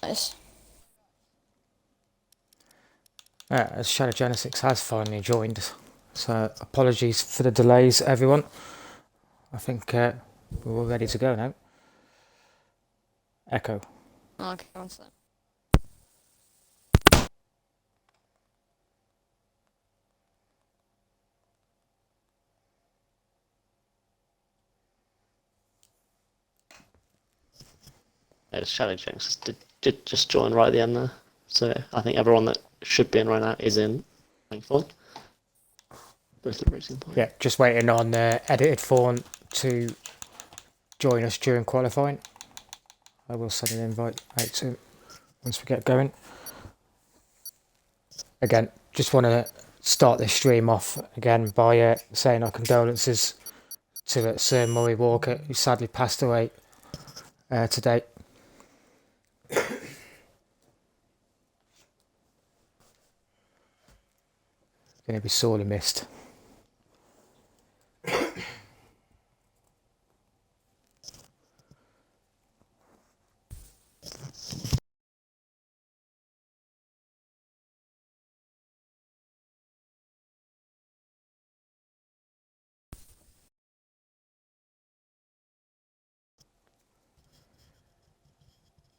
Nice. As Shadow Genesis has finally joined, so apologies for the delays, everyone. I think we're all ready to go now. Echo. Okay, one sec. It's Shadow Jinx did just join right at the end there. So I think everyone that should be in right now is in. Thankfully. Both the racing point. Yeah, just waiting on edited Fawn to join us during qualifying. I will send an invite out to him once we get going. Again, just want to start this stream off again by saying our condolences to Sir Murray Walker, who sadly passed away today. Going to be sorely missed.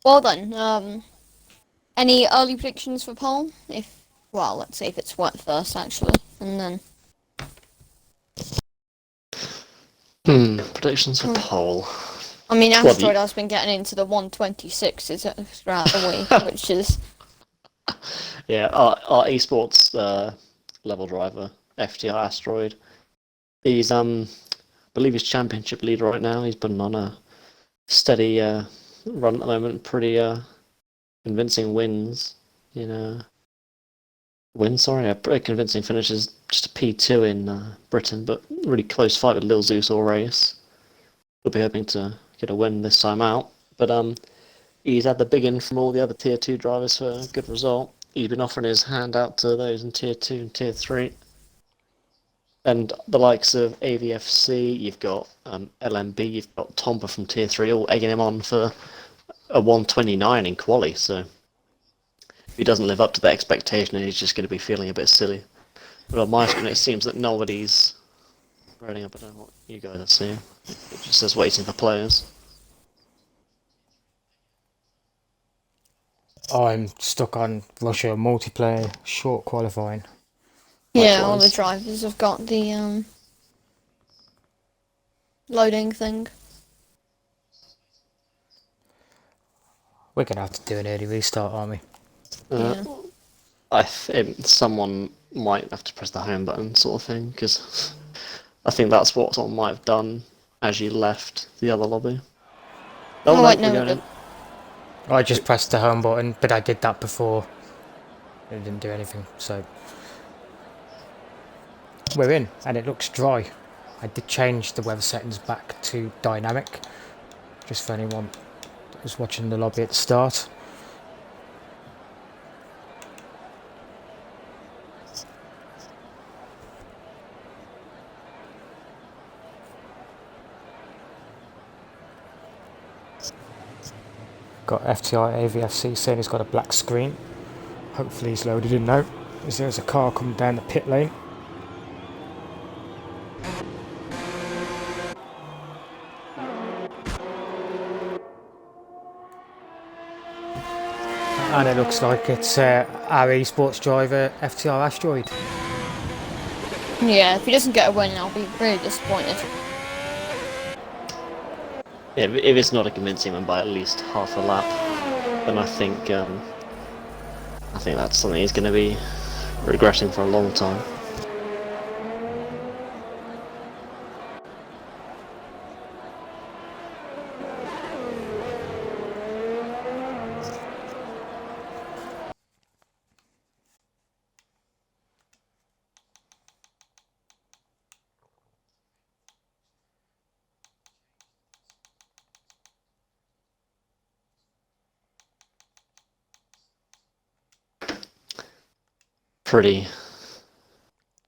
Well then, any early predictions for pole? Well, let's see if it's wet first, actually, and then... Predictions for pole. I mean, Asteroid has been getting into the 126s throughout the week, which is... Yeah, our esports level driver, FTR Asteroid. He's I believe he's championship leader right now. He's been on a steady run at the moment, pretty convincing wins. Pretty convincing finishes. Just a P2 in Britain, but really close fight with Lil Zeus or Race. We'll be hoping to get a win this time out, but he's had the big in from all the other tier 2 drivers for a good result. He's been offering his hand out to those in tier 2 and tier 3. And the likes of AVFC, you've got LMB, you've got Tompa from tier 3, all egging him on for a 129 in quali. So if he doesn't live up to the expectation, he's just going to be feeling a bit silly. But on my screen, it seems that nobody's running up. I don't know what you guys are seeing. It just says waiting for players. I'm stuck on Russia multiplayer short qualifying. Yeah, all the drivers have got the loading thing. We're going to have to do an early restart, aren't we? Yeah. I think someone might have to press the home button sort of thing, because I think that's what someone might have done as you left the other lobby. Oh wait, no, we didn't. I just pressed the home button, but I did that before. It didn't do anything, so... We're in, and it looks dry. I did change the weather settings back to dynamic, just for anyone that was watching the lobby at the start. Got FTR AVFC saying he's got a black screen. Hopefully he's loaded in now, as there's a car coming down the pit lane. And it looks like it's our esports driver, FTR Asteroid. Yeah, if he doesn't get a win, I'll be really disappointed. Yeah, if it's not a convincing one by at least half a lap, then I think that's something he's going to be regretting for a long time. Pretty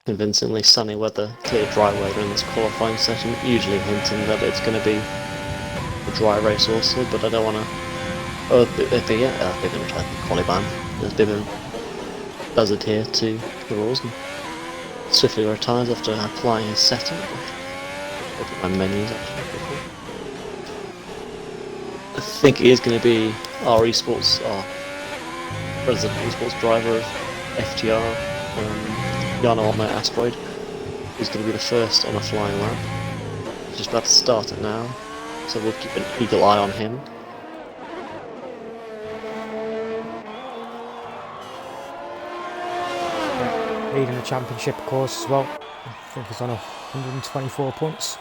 convincingly sunny weather, clear dry weather in this qualifying session, usually hinting that it's going to be a dry race also, but I don't want to Oh, they've been trying to qualify. There's a bit of a buzzard here to the rules and swiftly retires after applying his setup. Look at my menus actually quickly. I think it is going to be our esports, our resident esports driver of FTR, Yano on the Asteroid, who's going to be the first on a flying lap. He's just about to start it now, so we'll keep an eagle eye on him. Leading the championship, of course, as well. I think he's on 124 points.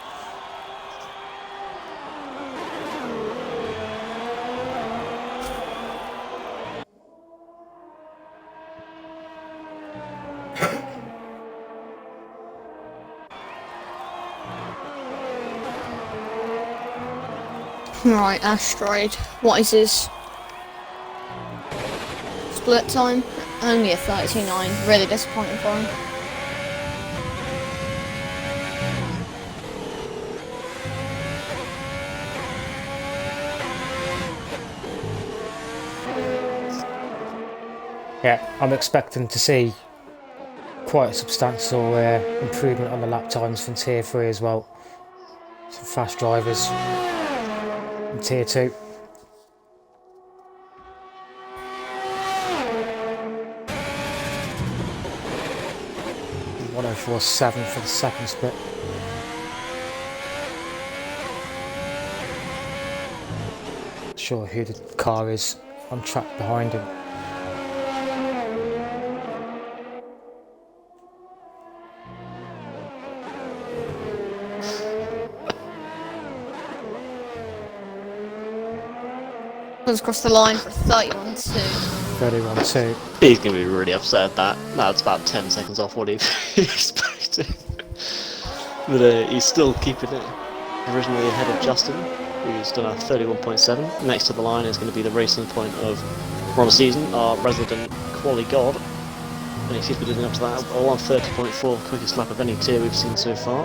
Right, Asteroid. What is his split time? Only a 39. Really disappointing for him. Yeah, I'm expecting to see quite a substantial improvement on the lap times from Tier 3 as well. Some fast drivers in Tier 2. .104.7 for the second split. Not sure who the car is on track behind him. Goes across the line for 31-2. 31-2. He's going to be really upset at that. That's about 10 seconds off what he expected. But he's still keeping it originally ahead of Justin, who's done a 31.7. Next to the line is going to be the racing point of Ron Season, our resident quali god. And he seems to be living up to that. All on 30.4, quickest lap of any tier we've seen so far.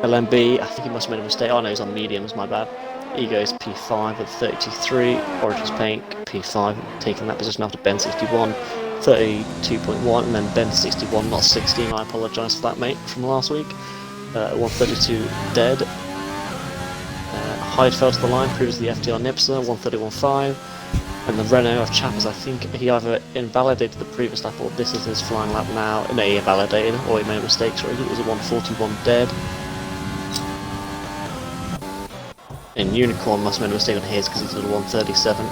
LMB, I think he must have made a mistake. Oh no, he's on mediums, my bad. Ego is P5 with 33, Origins Paint P5, taking that position after Ben 61, 32.1, and then Ben 61, not 16, I apologise for that, mate, from last week. 132 dead. Hyde fell to the line, previously FTR Nipser, 131.5, and the Renault of Chappers, I think he either invalidated the previous lap or this is his flying lap now. No, he invalidated, or he made a mistake, sorry, it was a 141 dead. And Unicorn must have made a mistake on his because he's at a 137.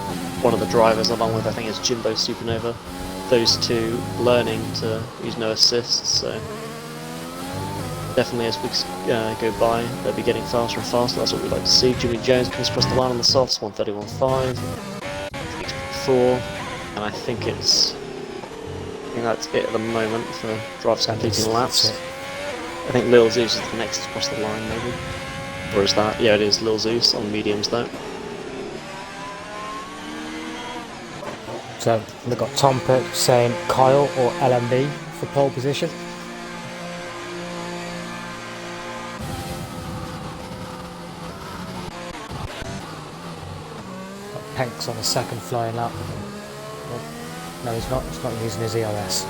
One of the drivers, along with I think it's Jimbo Supernova, those two learning to use no assists. So definitely as weeks go by, they'll be getting faster and faster. That's what we'd like to see. Jimmy Jones comes across the line on the softs, 131.5, 6.4, and I think that's it at the moment for drivers completing laps. I think Lil Zeus is the next across the line, maybe. Or is that? Yeah, it is Lil Zeus on mediums though. So we've got Tom Pitt saying Kyle or LMB for pole position. Got Penks on the second flying lap. No, he's not. He's not using his EOS.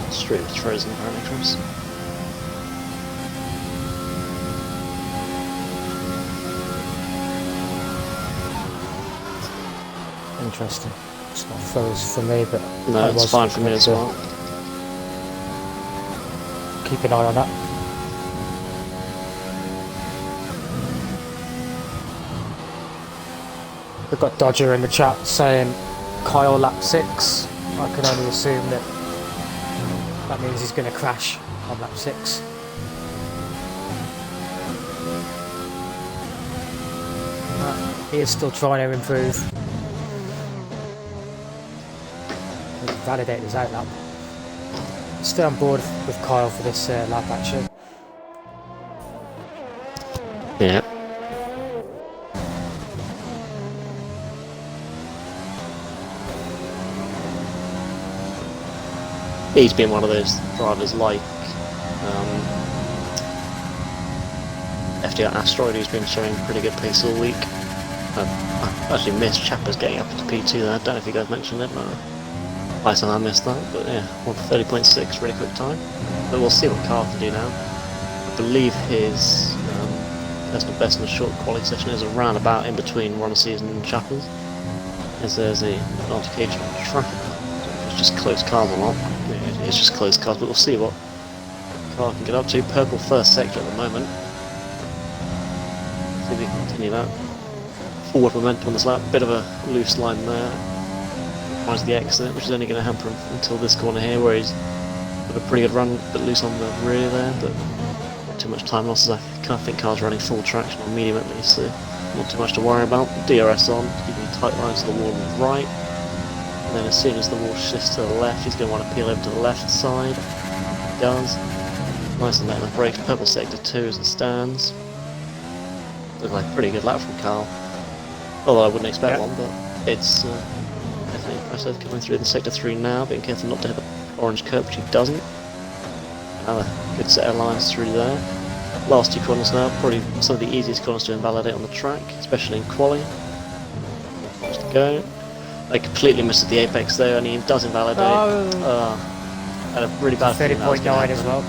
Straight with frozen apparently, Chris. Interesting. It's not froze for me, but no, it's fine for me as well. Keep an eye on that. We've got Dodger in the chat saying Kyle lap 6. I can only assume that means he's going to crash on lap 6. He is still trying to improve. Validate his out lap. Stay on board with Kyle for this lap actually. Yeah. he's been one of those drivers like FTR Asteroid, who's been showing pretty good pace all week. I actually missed Chappers getting up into P2 there. I don't know if you guys mentioned it, but I somehow missed that. But yeah, 30.6, really quick time. But we'll see what Carl can do now. I believe his personal best in the short quality session is around about in between Run a Season and Chappers. As there's an altercation on the track. It's just close cars or not. Yeah, it's just close cars, but we'll see what Carl can get up to. Purple first sector at the moment. See if we can continue that. Forward momentum on this lap, bit of a loose line there. Finds the exit, which is only going to hamper him until this corner here, where he's got a pretty good run, but loose on the rear there, but not too much time losses. I can't think Carl's running full traction on medium at least, so not too much to worry about. DRS on, keeping tight lines to the wall on the right. And then as soon as the wall shifts to the left, he's going to want to peel over to the left side. He does. Nice and letting the brakes. Purple sector 2 as it stands. Looks like a pretty good lap from Carl. Although I wouldn't expect one, but it's definitely impressive coming through the sector 3 now, being careful not to hit the orange curb, which he doesn't. Another good set of lines through there. Last 2 corners now, probably some of the easiest corners to invalidate on the track, especially in quali. Just to go. They completely missed the apex there, and he does invalidate. Had a really bad feeling that was going to happen. as well.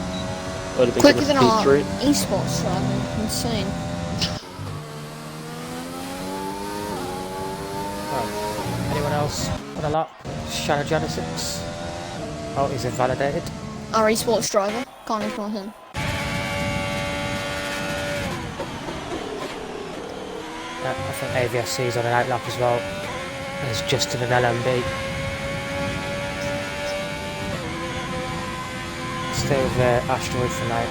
Would have been Quicker than our P3. esports driver. Insane. Anyone else on the lap? Shadow Genesis. Oh, he's invalidated. Our esports driver. Can't ignore him. I think AVFC is on an outlap as well. There's Justin and LMB. Stay with Asteroid for now.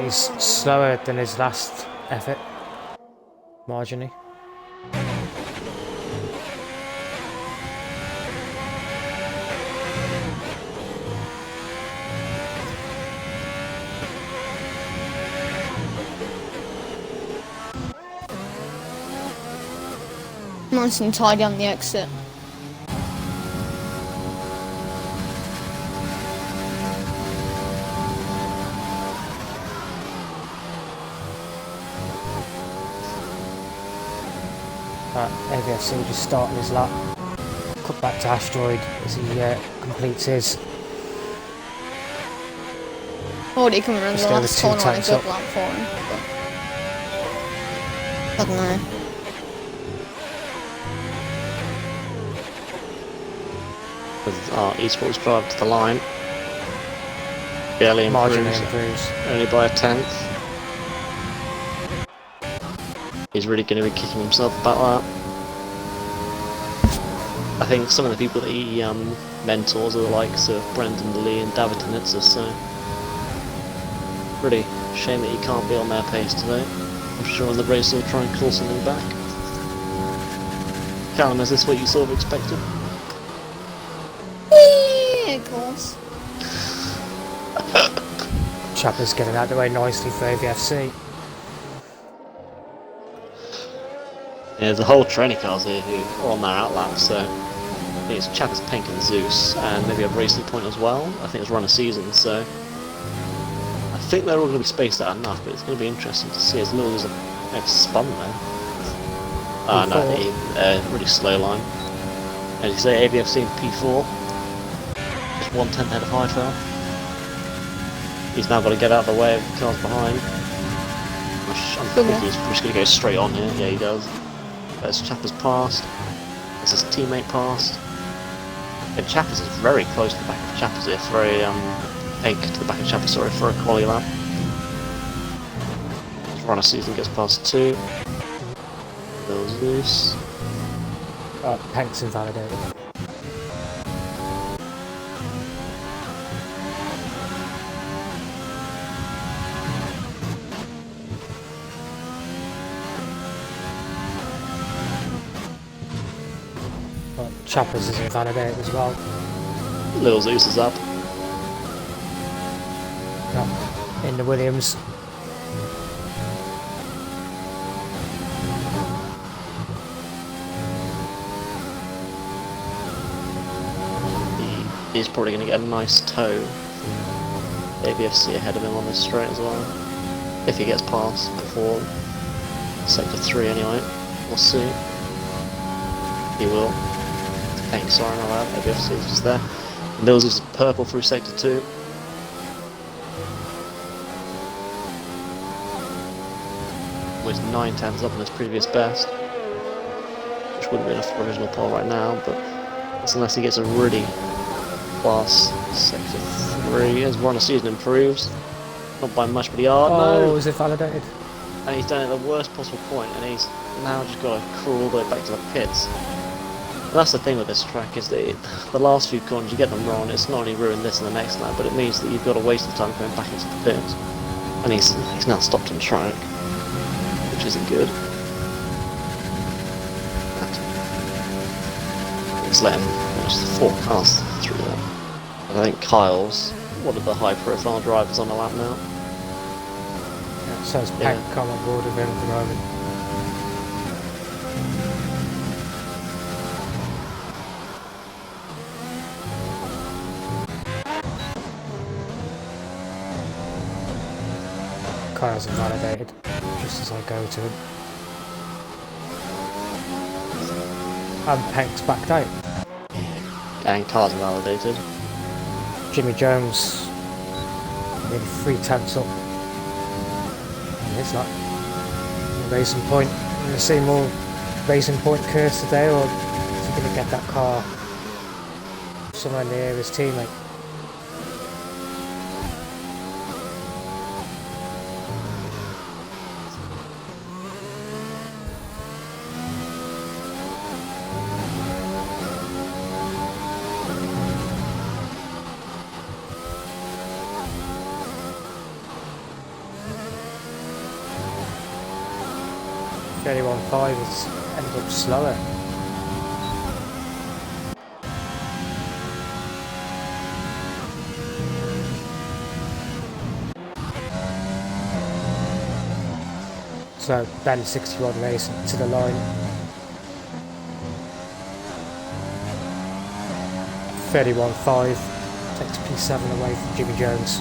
He's slower than his last effort, marginally. Nice and tidy on the exit. AVFC just starting his lap. Cut back to Asteroid as he completes his. Already coming around the Just over last 2 corner on a tanks good up. lap for him. But I don't know. With our esports drive to the line. Barely Marginally improves, improves. only by a 10th. He's really going to be kicking himself about that. I think some of the people that he mentors are the likes of Brendan Lee and David Tanitsa, so really shame that he can't be on their pace today. I'm sure in the race he'll try and claw something back. Callum, is this what you sort of expected? Yeah, of course. Chapper's getting out of the way nicely for AVFC. Yeah, there's a whole training cars here who are on their outlap, so I think it's Chappers, Pink and Zeus, and maybe a Racing Point as well. I think it's Run a Season, so I think they're all going to be spaced out enough, but it's going to be interesting to see as little as a spun there. No, really slow line. As you say, ABFC in P4, just 1/10 ahead of Highfell. He's now got to get out of the way of the cars behind. I'm thinking he's just going to go straight on here. Yeah, he does. There's Chappers passed. There's his teammate passed. And Chappers is very close to the back of Chappers here for a Pink to the back of Chappers, sorry, for a quali lap. Run a Season gets past 2. Bill's loose. Pink's invalidated. Chappers is invalidated as well. Little Zeus is up. In the Williams. He's probably going to get a nice toe. ABFC ahead of him on this straight as well. If he gets past before sector 3 anyway. We'll see. He will. Thanks, sorry my lad. ABFC is just there. Mills is purple through sector 2. Almost 9/10 up on his previous best. Which wouldn't be enough for original pole right now, but that's unless he gets a really fast sector 3 as run of season improves. Not by much, but he no! Is it validated? And he's done it at the worst possible point, and he's now just got to crawl all the way back to the pits. And that's the thing with this track, is that the last few corners you get them wrong, it's not only ruined this and the next lap, but it means that you've got to waste the time going back into the pits. And he's now stopped on track, which isn't good. It's letting almost 4 cars through there. I think Kyle's one of the high-profile drivers on the lap now. Yeah, so it's Pank come on board with him at the moment. Kyle's invalidated, just as I go to him. And Pank's backed out. And Kyle's invalidated. Jimmy Jones nearly 3/10 up. And it's not Racing Point. We're going to see more Racing Point curse today, or is he going to get that car somewhere near his teammate? 31.5 has ended up slower. So Ben 61 racing to the line. 31.5 takes P7 away from Jimmy Jones.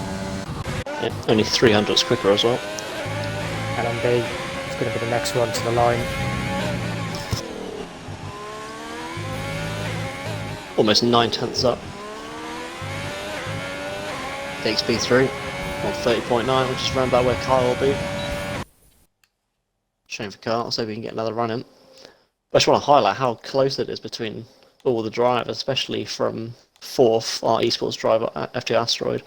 Yeah, only 300s quicker as well. LMB is going to be the next one to the line. Almost 9/10 up. Takes P3 on 30.9, which is around about where Kyle will be. Shame for Kyle, so we can get another run in. But I just want to highlight how close it is between all the drivers, especially from 4th, our esports driver, FTR Asteroid,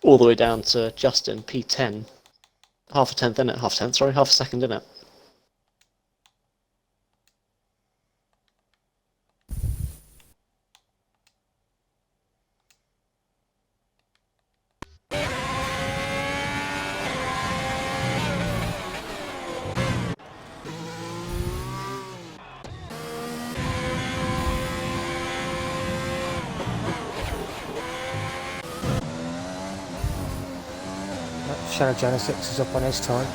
all the way down to Justin, P10. Half a second in it. Shadow Genesis is up on his time.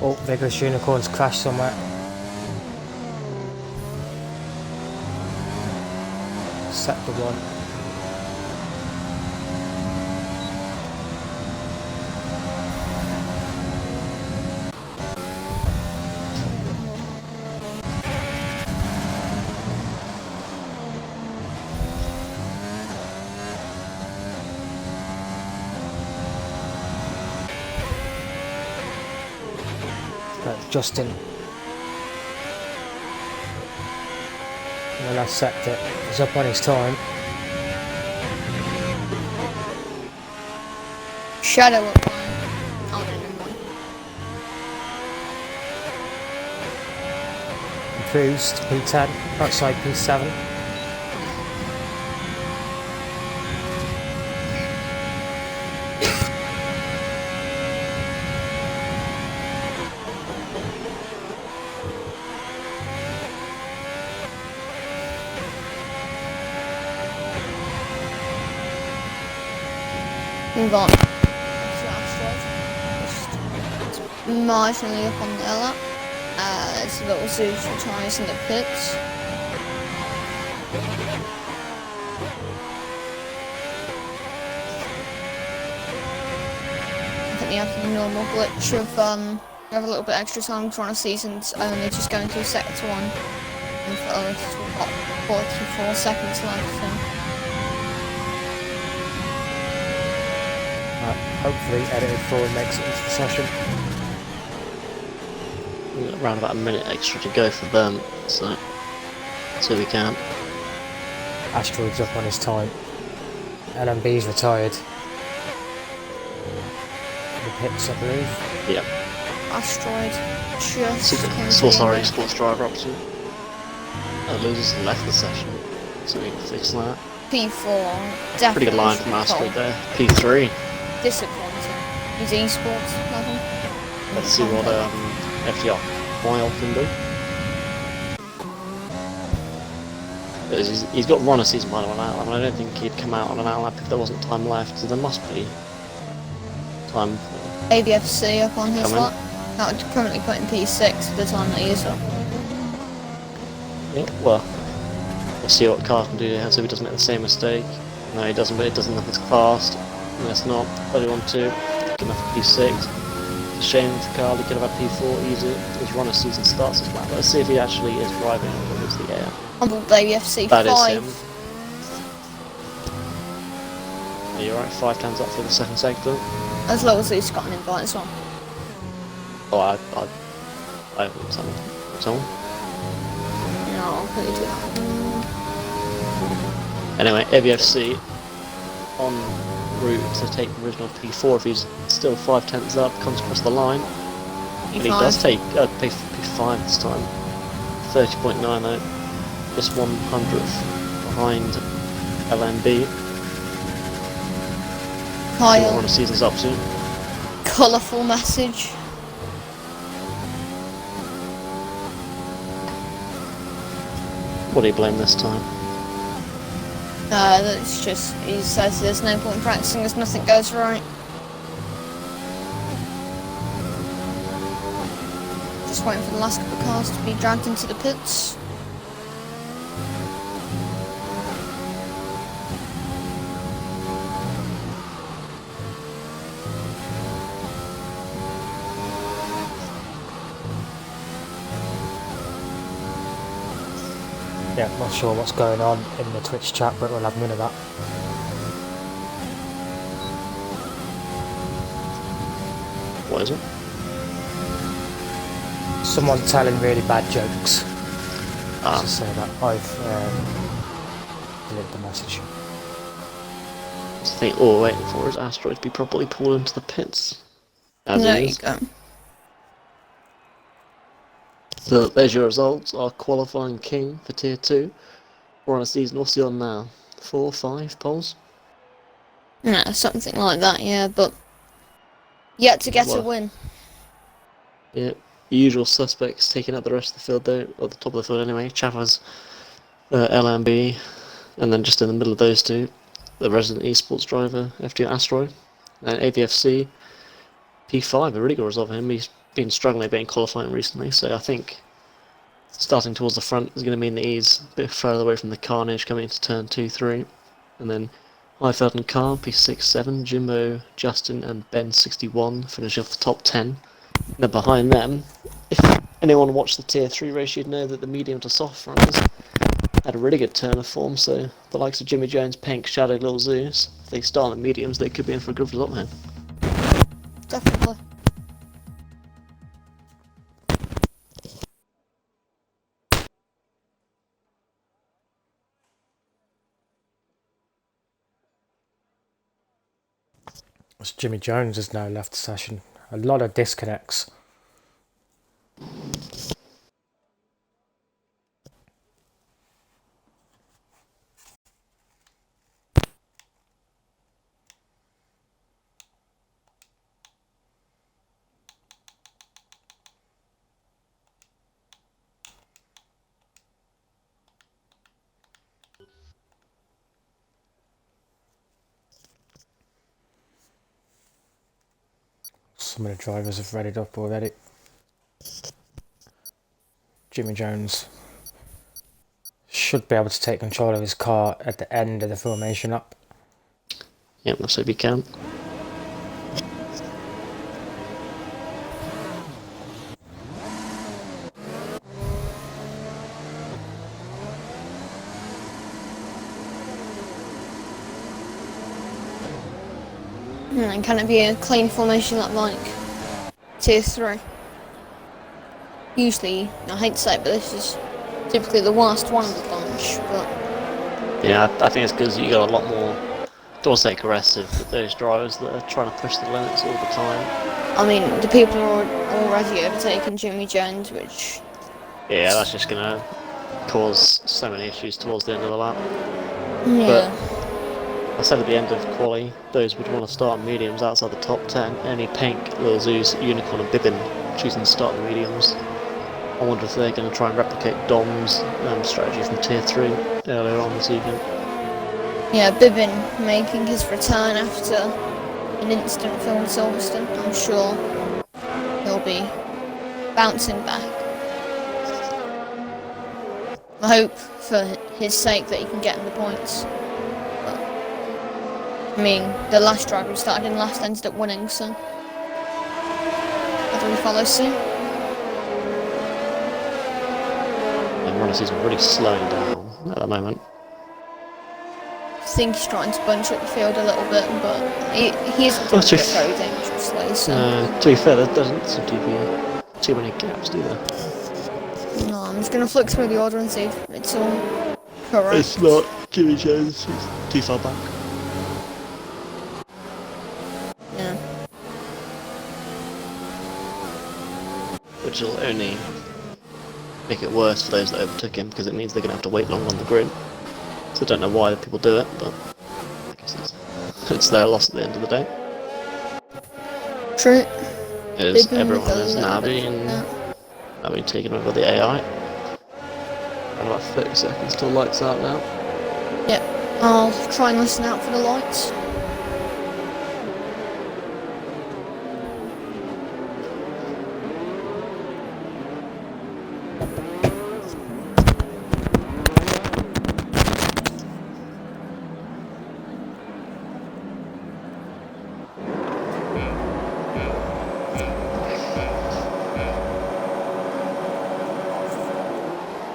Oh, Vigorous Unicorns crashed somewhere. Sector 1. Justin. In the last sector, he's up on his time. Shadow up line. Oh, no, never mind. Improves to P10, outside P7. Move on. That's right. marginally up on their lap. It's a little Zeus retires in the pits. I think they have the normal glitch of you have a little bit extra time to run a season's only just going through sector 1. And for us, we've got 44 seconds left. So. Hopefully edited forward makes it into the session. We've got around about a minute extra to go for them, so we can. Asteroid's up on his time. LMB's retired. The pits, I believe. Yep. Asteroid just came Sports driver option. Losers left the session, so we can fix that. P4, definitely. Pretty good line from Asteroid there. P3. Disappointing. He's esports level. Let's see what FTR Wild can do. He's got run a season by on an outlap, and I don't think he'd come out on an outlap if there wasn't time left, so there must be time. ABFC up on his lap. That would currently put him P6 at the time that he is up. Yeah, well, we'll see what car can do here, so he doesn't make the same mistake. No, he doesn't, but it doesn't look as fast. And it's not 31-2. Good enough for P6. It's a shame for Carl, he could have had P4 easy. His runner season starts as well. Let's see if he actually is driving towards the air. Humble ABFC 5. That is him. Are you alright? 5 times up for the second sector. As low as he's got an invite as well. Oh, I haven't someone. No, I'll put you to that. Anyway, ABFC on route to take the original P4 if he's still 5 tenths up, comes across the line. And he does take P5 this time. 30.9 though. Just 100th behind LMB. Kyle. What the season's up to. Colourful message. What do you blame this time? That's just, he says there's no point in practicing as nothing goes right. Just waiting for the last couple of cars to be dragged into the pits. Yeah, not sure what's going on in the Twitch chat, but we'll have none of that. What is it? Someone telling really bad jokes. Ah. To say that I've delivered the message. I think all we're waiting for is Asteroid to be properly pulled into the pits. As There it you is. go. So there's your results. Our qualifying king for tier 2. We're on a season. What's he on now? 4, 5 poles? Yeah, something like that, yeah, but yet to get a Well, win. Yeah, usual suspects taking out the rest of the field though, or the top of the field anyway. Chaffers, LMB, and then just in the middle of those two, the resident esports driver, FTR Asteroid, and AVFC, P5, a really good result for him. He's been struggling a bit in qualifying recently, so I think starting towards the front is going to mean that he's a bit further away from the carnage coming into turn 2, 3. And then Highfeld and Carr, P6, 7, Jimbo, Justin, and Ben 61 finish off the top 10. And then behind them, if anyone watched the tier 3 race, you'd know that the medium to soft runners had a really good turn of form, so the likes of Jimmy Jones, Pink, Shadow, Lil Zeus, if they start in the mediums, they could be in for a good result here. Definitely. Jimmy Jones has now left the session. A lot of disconnects. Some of the drivers have readied up already. Jimmy Jones should be able to take control of his car at the end of the formation up. Yeah, let's hope he can. And can it be a clean formation like tier 3? Usually, I hate to say it, but this is typically the worst one of the bunch, but... Yeah, I think it's because you got a lot more, don't want to say aggressive, but those drivers that are trying to push the limits all the time. I mean, the people are already overtaking Jimmy Jones, which... Yeah, that's just going to cause so many issues towards the end of the lap. Yeah. But I said at the end of quali, those would want to start mediums outside the top 10. Any Pink, Lil Zeus, Unicorn and Bibbin choosing to start the mediums. I wonder if they're going to try and replicate Dom's strategy from tier 3 earlier on this evening. Yeah, Bibbin making his return after an incident film in Silverstone. I'm sure he'll be bouncing back. I hope for his sake that he can get in the points. But, I mean, the last driver who started in last ended up winning, so whether he follows suit. And Ronnie's really slowing down at the moment. I think he's trying to bunch up the field a little bit, but he isn't doing it very dangerously, so... To be fair, there doesn't seem to be too many gaps, do there? No, I'm just going to flick through the order and see if it's all correct. It's not. Jimmy Jones is too far back. Yeah. Which will only make it worse for those that overtook him, because it means they're going to have to wait long on the grid. So I don't know why people do it, but I guess it's their loss at the end of the day. True. It is, everyone is now being taken over the AI. And about 30 seconds till lights out now. Yep, I'll try and listen out for the lights.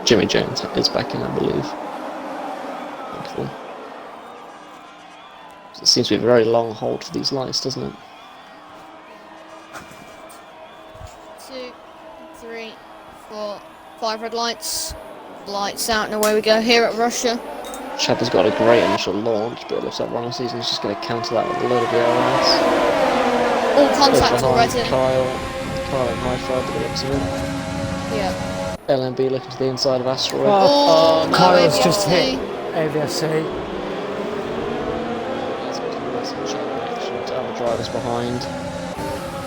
Jimmy Jones is back in, I believe. Thankfully. It seems to be a very long hold for these lights, doesn't it? 2, 3, 4, 5 red lights. Lights out and away we go here at Russia. Chapper's got a great initial launch, but it looks like Ronald Season's just going to counter that with a load of DRS. All contact already. Kyle and High Five by the looks of it. Yeah. LMB looking to the inside of Asteroid. Oh, no, Kyle's AVFC. just hit AVFC. To other drivers behind.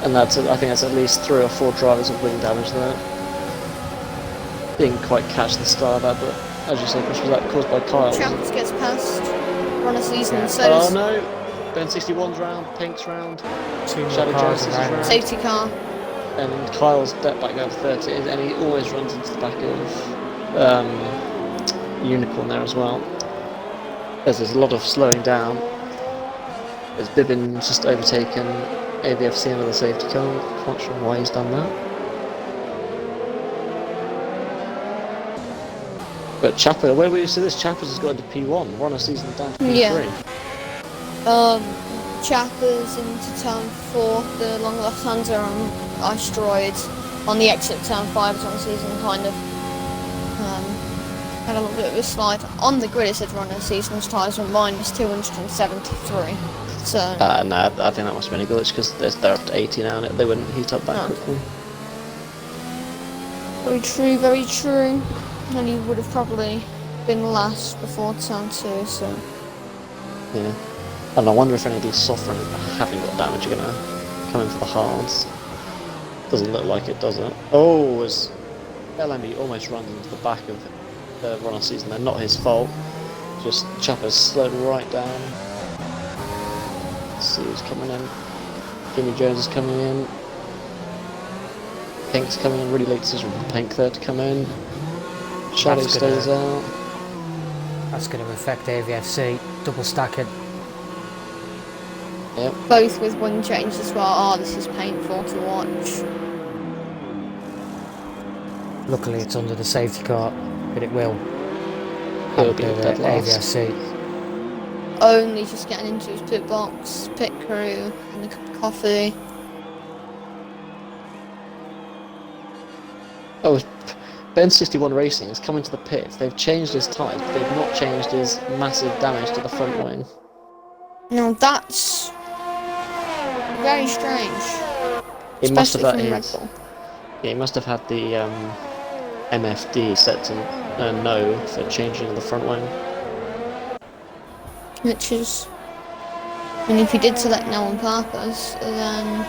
And I think that's at least 3 or 4 drivers of wing damage there. Didn't quite catch the start of that, but as you say, Chris, was that caused by Kyle? Champs gets past. Run a season, Yeah. so Oh does no! Ben 61's round, Pink's round, 2 more Shadow cars Jones' around. round. safety car. And Kyle's back down to 30, and he always runs into the back of Unicorn there as well. There's a lot of slowing down. As Bibbin's just overtaken AVFC under the safety car. Not sure why he's done that. But Chapper, where we see this, Chapper's has got into P1. We're on a season down to P3. Yeah. Chappers into turn 4, the long left-hander on Asteroid on the exit of turn 5 is on season kind of had a little bit of a slide. On the grid it said runner season's tyres were minus 273. So No, I think that must have been a glitch because they're up to 80 now and they wouldn't heat up that quickly. very true, very true. And he would have probably been last before turn 2, so Yeah. And I wonder if any of these soft runners that haven't got damage are going to come in for the hards. Doesn't look like it, does it? Oh, as LMB almost runs into the back of the runner season there. Not his fault. Just Chapper's slowed right down. Let's see who's coming in. Jimmy Jones is coming in. Pink's coming in, really late decision from Pink there to come in. Shadow That's stays gonna- out. That's going to affect AVFC. Double stacking. Yep. Both with one change as well. Oh, this is painful to watch. Luckily, it's under the safety car, but it will It'll be a dead last. AVFC. Only just getting into his pit box, pit crew, and a cup of coffee. Oh, Ben 61 Racing has come into the pits. They've changed his tyres, but they've not changed his massive damage to the front wing. Now that's very strange. He must have Especially had from Red his. Bull. Yeah, he must have had the MFD set to no for changing the front wing. Which is... And if you did select no on purpose, then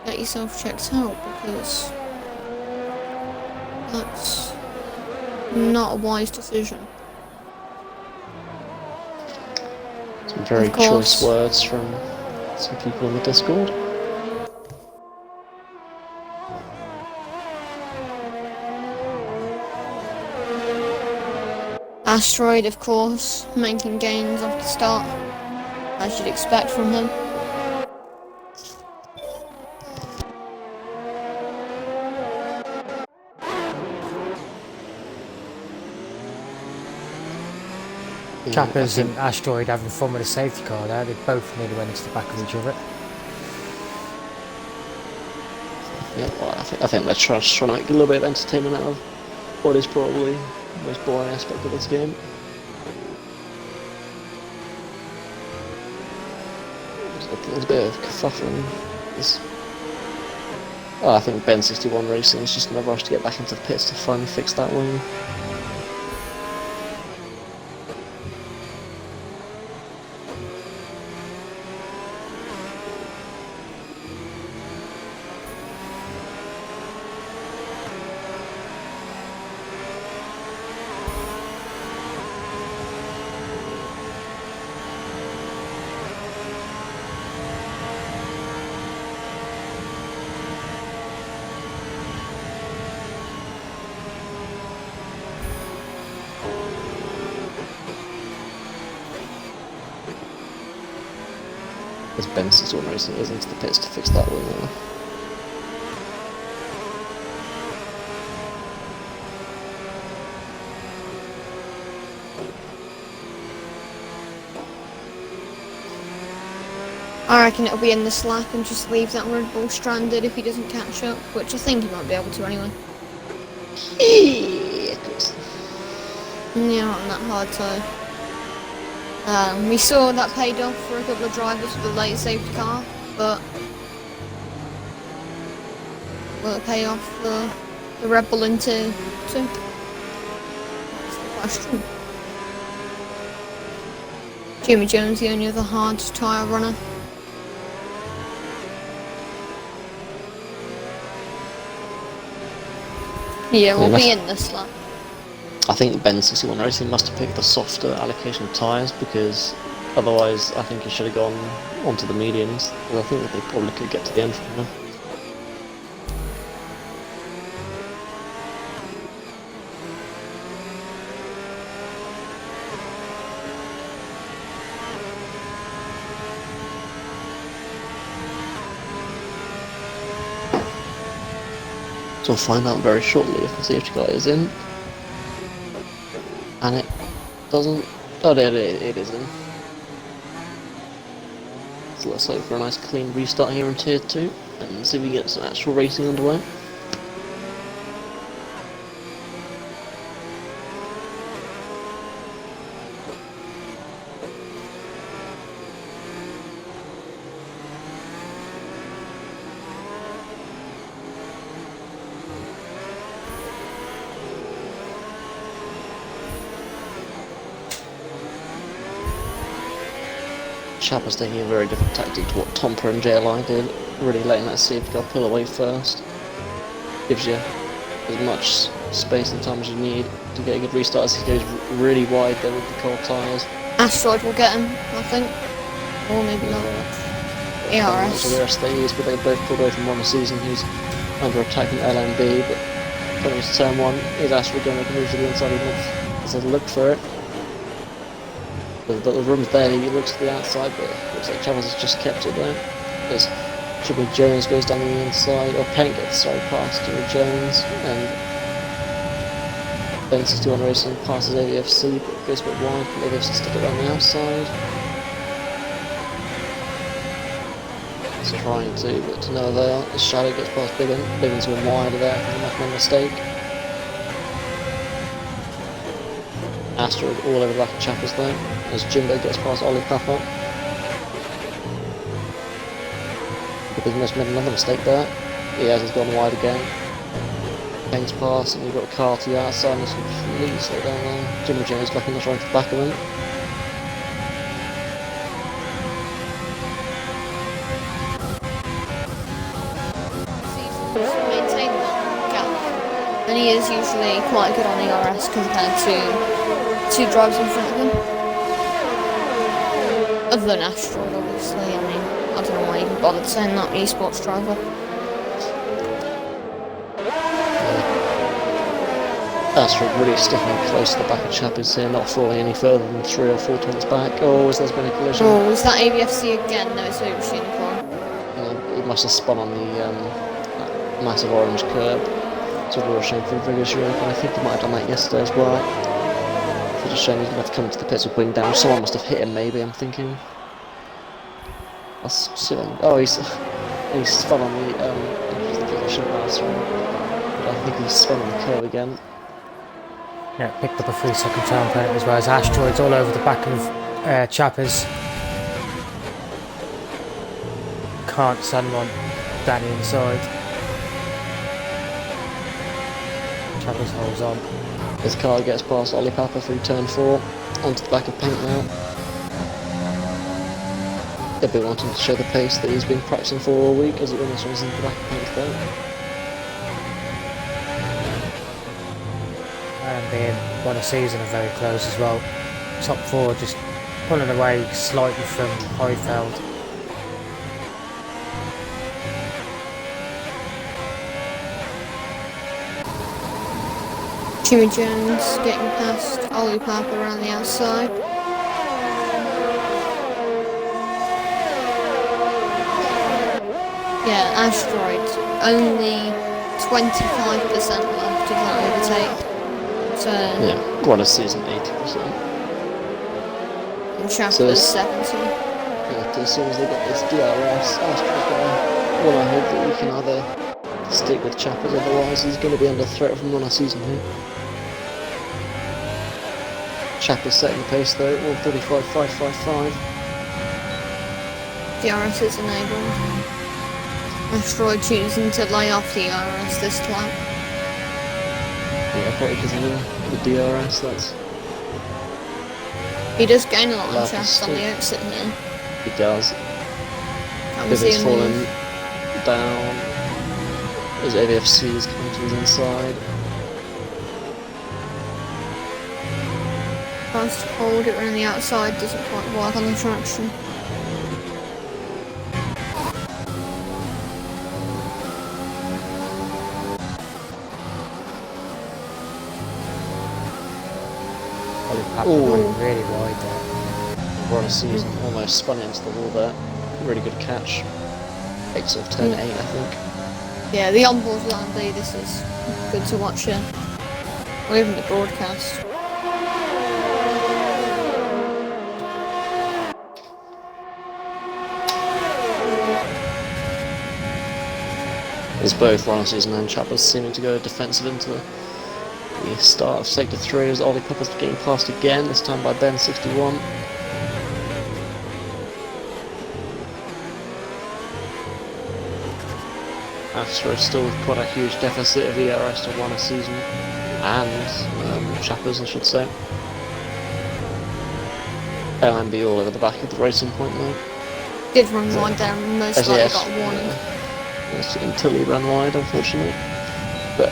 get yourself checked out, because that's not a wise decision. Some very Of course. choice words from some people in the Discord. Asteroid, of course, making gains off the start, as you'd expect from him. Chappers and Asteroid having fun with a safety car there. They both nearly went into the back of each other. Yeah, well, I think they're trying to make a little bit of entertainment out of what is probably the most boring aspect of this game. There's a bit of kerfuffling. Oh, I think Ben 61 Racing is just in a rush to get back into the pits to finally fix that wing. As Ben 61 Racing is into the pits to fix that wing now. I reckon it'll be in this lap and just leave that Red Bull stranded if he doesn't catch up, which I think he might be able to anyway. Yeah, of course. Yeah, not that hard to. We saw that paid off for a couple of drivers with the late safety car, but will it pay off for the Red Bull into two? That's the question. Jimmy Jones, the only other hard tyre runner. Yeah, we'll be in this lap. I think Ben 61 Racing must have picked the softer allocation of tyres, because otherwise I think he should have gone onto the mediums. I think that they probably could get to the end from him. So we'll find out very shortly if the safety car is in. And it doesn't... Oh, it is in. So let's hope for a nice clean restart here in Tier 2 and see if we get some actual racing underway. Chapper's taking a very different tactic to what Tomper and JLI did, really letting that safety car pull away first. Gives you as much space and time as you need to get a good restart, as he goes really wide there with the cold tyres. Asteroid will get him, I think. Or maybe not. So ERS. the rest they use, but they both pulled away from one season. He's under attack from LMB, but coming into turn 1, is Astro going to make a move to the inside? He has a look for it. The room's there, he looks to the outside, but it looks like Chavez has just kept it there. As Jimmy Jones goes down the inside, or Paint gets past Jimmy Jones, and Ben 61 Racing passes AVFC, but goes a bit wide, but AVFC stick it around the outside. He's trying to, but to no avail. The Shadow gets past Biggin. Biggin's went wider there from a mistake. Asteroid all over the back of Chappers though, as Jimbo gets past Ollie Papa. Because he must have made another mistake there. He has gone wide again. Paint's pass, and you've got Carl to the outside, and it's completely slowed down there. Jimmy Jones back in the right to the back of him. Maintain that gap. And he is usually quite good on ERS compared to two drivers in front of him. Other than Asteroid, obviously. I mean, I don't know why you bothered saying that esports driver. Asteroid really sticking close to the back of Chappers here, not falling any further than 3 or 4 tenths back. Oh, there's been a collision. Oh, was that AVFC again? No, it's Overshooting car. Yeah, he must have spun on the that massive orange curb. It's a real shame for Vigorous Europe, and I think he might have done that yesterday as well. It's a shame he's going to have to come into the pits with wing down. Someone must have hit him, maybe, I'm thinking. Oh, he's spun on the position last one. But I think he's spun on the curb again. Yeah, picked up a 3-second time penalty as well as Asteroids all over the back of Chappers. Can't send one down the inside. Chappers holds on. His car gets past Ollie Papa through turn 4, onto the back of Paint now. They'll be wanting to show the pace that he's been practicing for all week as he almost runs into the back of Paint there. And being one a season are very close as well. Top 4 just pulling away slightly from Highfeld. Jimmy Jones getting past Ollie Papa around the outside. Yeah, Asteroid, only 25% left of that overtake. So yeah, quite a season, 80%. And Chappers 70. Yeah, as soon as they get this DRS, Asteroid's going well, I hope that we can either stick with Chappers, otherwise he's going to be under threat from run our season here. Chappers setting the pace though, 1:35.555. DRS is enabled. Asteroid choosing to lay off the DRS this time. Yeah, probably because of the DRS, that's... He does gain a lot Love of shafts on to the see. exit here. He does. That was Vivid's the fallen move. down. His AVFC is coming to his inside. Tries to hold it around the outside, doesn't quite work on the traction. Ollie Papa Ooh. going really wide there. We're on a season, almost spun into the wall there. Really good catch. 8 sort of turn 8, I think. Yeah, the onboard line B, this is good to watch here. Or even the broadcast. As both Rhinos and Chappers seeming to go defensive into the start of sector 3 as Ollie Papa's getting passed again, this time by Ben 61. Astra is still with quite a huge deficit of ERS to run a season, and Chappers I should say. LMB all over the back of the racing point though. Did run wide there and most likely yes, got a warning. yes, until he ran wide unfortunately. But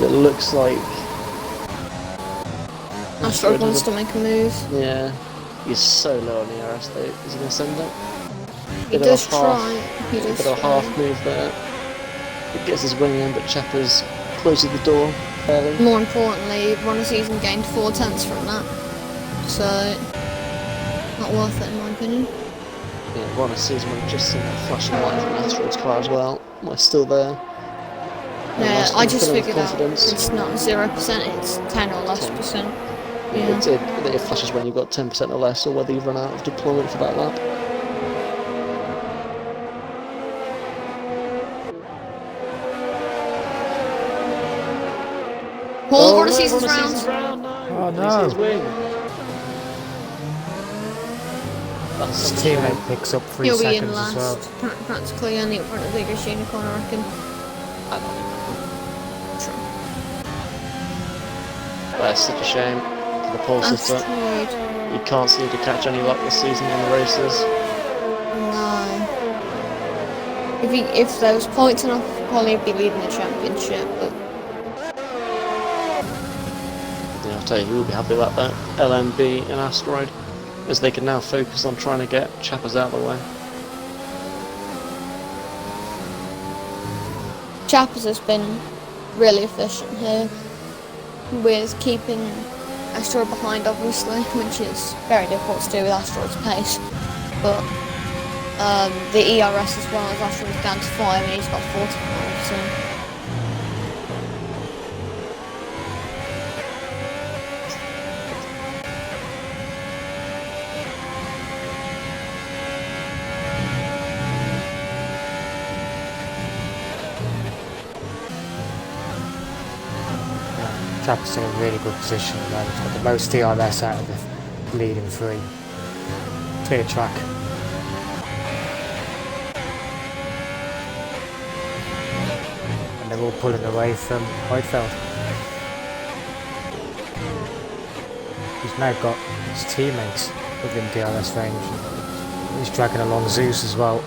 it looks like Asteroid wants to make a move. yeah, he's so low on the ERS though. Is he going to send it? He does try. He does Bit of a try. half move there. It gets his wing in, but Chapper's closes the door early. More importantly, Runner Season gained 4 tenths from that. So, not worth it in my opinion. Yeah, Ron sees when just seen that flashing light from Asteroid's car as well. Am I still there? Yeah, I just figured out confidence. it's not 0%, it's 10 or less percent. Yeah. It flashes when you've got 10% or less, or whether you've run out of deployment for that lap. Paul, Runner Season's round. No. Oh, no. He's his wing. His teammate picks up 3 He'll be seconds in as last, well. practically only in front of the biggest unicorn, I reckon. True. That's such a shame for the pole sister. Asteroid. You can't seem to catch any luck this season in the races. No. If there was points enough, he'd probably be leading the championship, but Yeah, I'll tell you who will be happy about that. LMB and Asteroid, as they can now focus on trying to get Chappers out of the way. Chappers has been really efficient here with keeping Asteroid behind, obviously, which is very difficult to do with Asteroid's pace. But the ERS as well, as Asteroid's down to 5 and he's got 45, so. Chapper's in a really good position at the moment. He's got the most DRS out of the leading 3. Clear track. And they're all pulling away from Heidfeld. He's now got his teammates within DRS range. He's dragging along Zeus as well.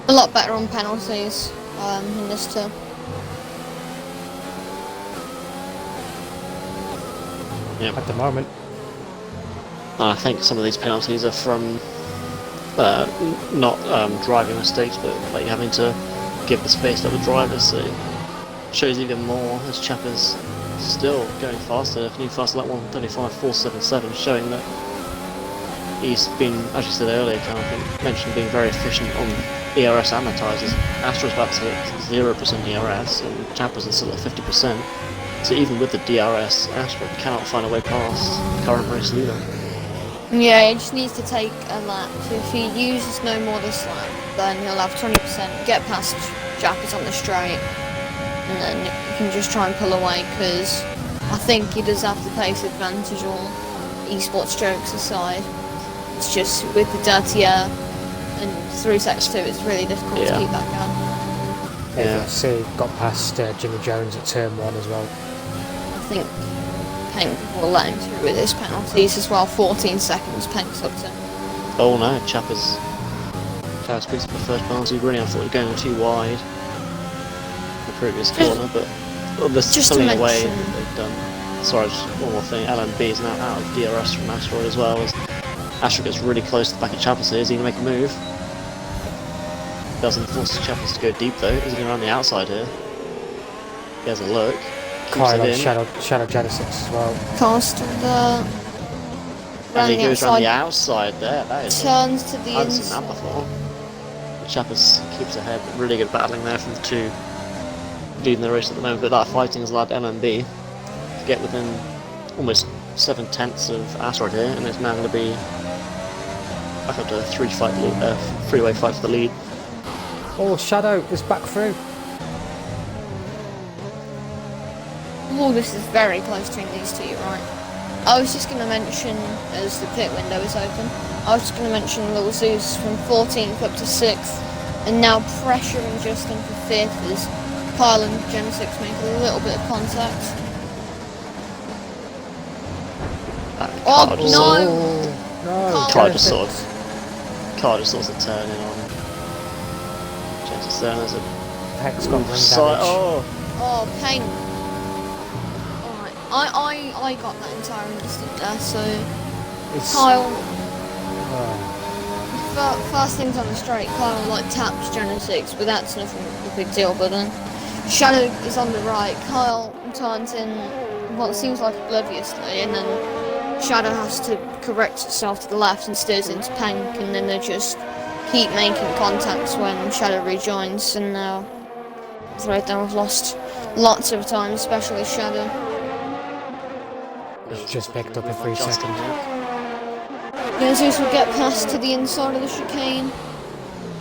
A lot better on penalties in this too. Yep. At the moment. I think some of these penalties are from not driving mistakes, but like having to give the space to the drivers. So it shows even more as Chapper's still going faster. New fast lap 1:35.477, showing that he's been, as you said earlier, mentioned being very efficient on ERS advertisers. Astro's about to hit 0% ERS, and Chapper's is still at 50%. So even with the DRS, Astro cannot find a way past the current race leader. Yeah, he just needs to take a lap. So if he uses no more this lap, then he'll have 20%, get past Jackers on the straight, and then he can just try and pull away, because I think he does have the pace advantage, all esports jokes aside. It's just with the dirty air and through Sex 2, it's really difficult to keep that going. FTR got past Jimmy Jones at turn 1 as well. I think Pink will let him through with his penalties as well. 14 seconds, Pink's up to. Oh no, Chapper's picks up the first penalty. Really, I thought he was going too wide in the previous corner, but this just pulling to away mention, that they've done. Sorry, just one more thing. LMB is now out of DRS from Asteroid as well. As Asteroid gets really close to the back of Chappers here. Is he going to make a move? Doesn't force Chappers to go deep though. Is he going around the outside here? He has a look. Kyle on Shadow Genesis as well. Caster there. And he goes around the outside there. That is turns to the I haven't seen that before. Chappers keeps ahead. Really good battling there from the two leading the race at the moment. But that fighting has allowed LMB to get within almost 7/10 of Asteroid here, and it's now going to be back up to a three-way fight for the lead. Oh, Shadow is back through. Oh, this is very close between these two, you're right. I was just going to mention, as the pit window is open, I was just going to mention Little Zeus from 14th up to 6th, and now pressuring Justin for 5th as Kyle and Gen 6 make a little bit of contact. Oh no! No, Car just Genesis. sort of turning on. Chances there, there's a Heck's got ring side. damage. Oh, pain. Alright, I got that entire instant there, so It's Kyle, oh, first things on the straight, Kyle like taps Genesis, but that's nothing of a big deal, but then Shadow is on the right, Kyle turns in what seems like obliviously, and then Shadow has to correct itself to the left and steers into Pank, and then they just keep making contacts when Shadow rejoins, and now it's right there, we've lost lots of time, especially Shadow. it's just picked up a 3 second. Zeus will get past to the inside of the chicane.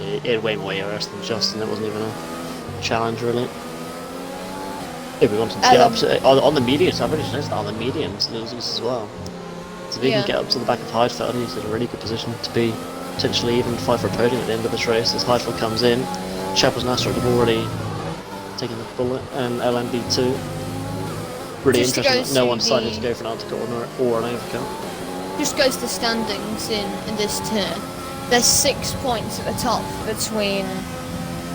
It had way more errors than Justin. It wasn't even a challenge, really. If we wanted to get up to, on the mediums, I've already noticed that on the mediums, Zeus as well. So if he can get up to the back of Heidfeld, he's in a really good position to be potentially even fight for a podium at the end of this race. As Heidfeld comes in, Chappell's and Asteroid have already taken the bullet, and LMB 2. Really Just interesting that no one to decided to go for an undercut or an overcut. Just goes to standings in this tier. There's 6 points at the top between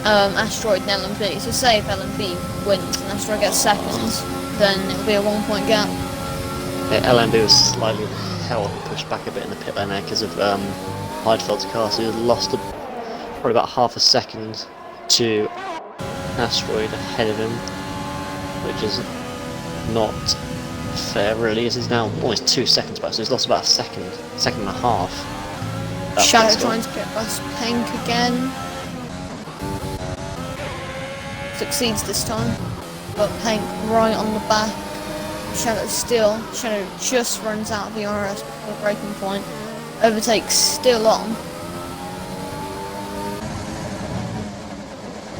Asteroid and LMB. So say if LMB wins and Asteroid gets seconds, then it'll be a 1 point gap. Yeah, LMB was slightly held and pushed back a bit in the pit lane there because of Heidfeld's car, so he lost probably about half a second to Asteroid ahead of him, which is not fair really, as he's now almost 2 seconds back, so he's lost about a second and a half. Shadow trying to get past Pank again. Succeeds this time, but Pank right on the back. Shadow just runs out of the RS before breaking point. Overtakes still on.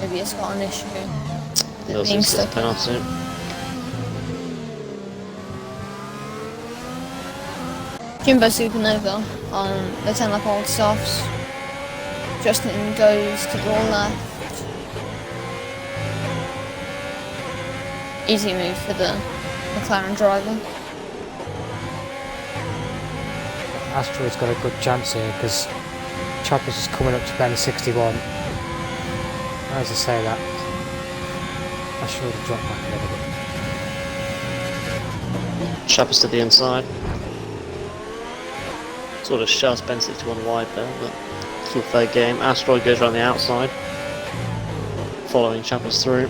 Maybe it's got an issue. It being stuck. Penalty. Jimbo Supernova on the 10 lap old softs. Justin goes to the left. Easy move for the McLaren driver. Asteroid's got a good chance here because Chopper's is coming up to bend 61. As I say that, Asteroid will drop back a little bit. Chopper's to the inside. Sort of shoves Ben 61 wide there, but still fair game. Asteroid goes around the outside, following Chopper's through.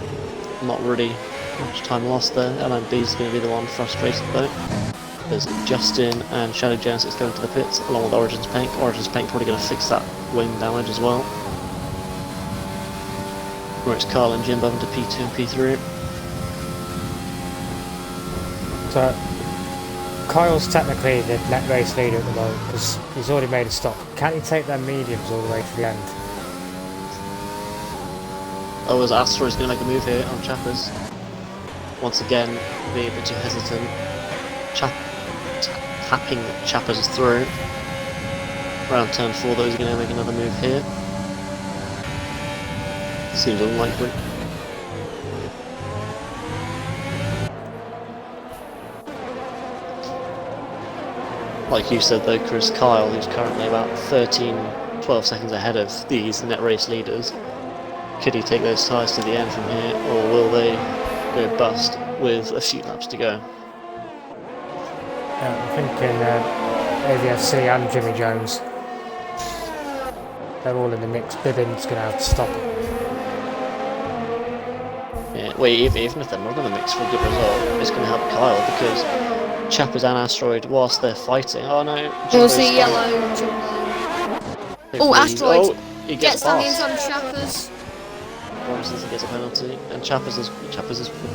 Not really much time lost there. LMB's going to be the one frustrated though. There's Justin and Shadow Genesis going to the pits along with Origin's Pank. Origin's Pank probably going to fix that wing damage as well. Where it's Carl and Jimbo into P2 and P3. So Kyle's technically the net race leader at the moment because he's already made a stop. Can't he take their mediums all the way to the end? Oh, as Asteroid's going to make a move here on Chappers. Once again, being a bit too hesitant. Tapping Chappers through. Around turn 4, though, he's going to make another move here. Seems unlikely. Like you said though, Chris, Kyle, who's currently about 12 seconds ahead of these net race leaders, could he take those tyres to the end from here, or will they go bust with a few laps to go? I'm thinking AVFC and Jimmy Jones. They're all in the mix. Bibbin's going to have to stop. Yeah, well, even if they're not in the mix for a good result, it's going to help Kyle because Chappers and Asteroid, whilst they're fighting, oh no, We'll see yellow. Oh, Asteroid oh, he gets on the past. inside of Chappers. Promises he gets a penalty, and Chappers has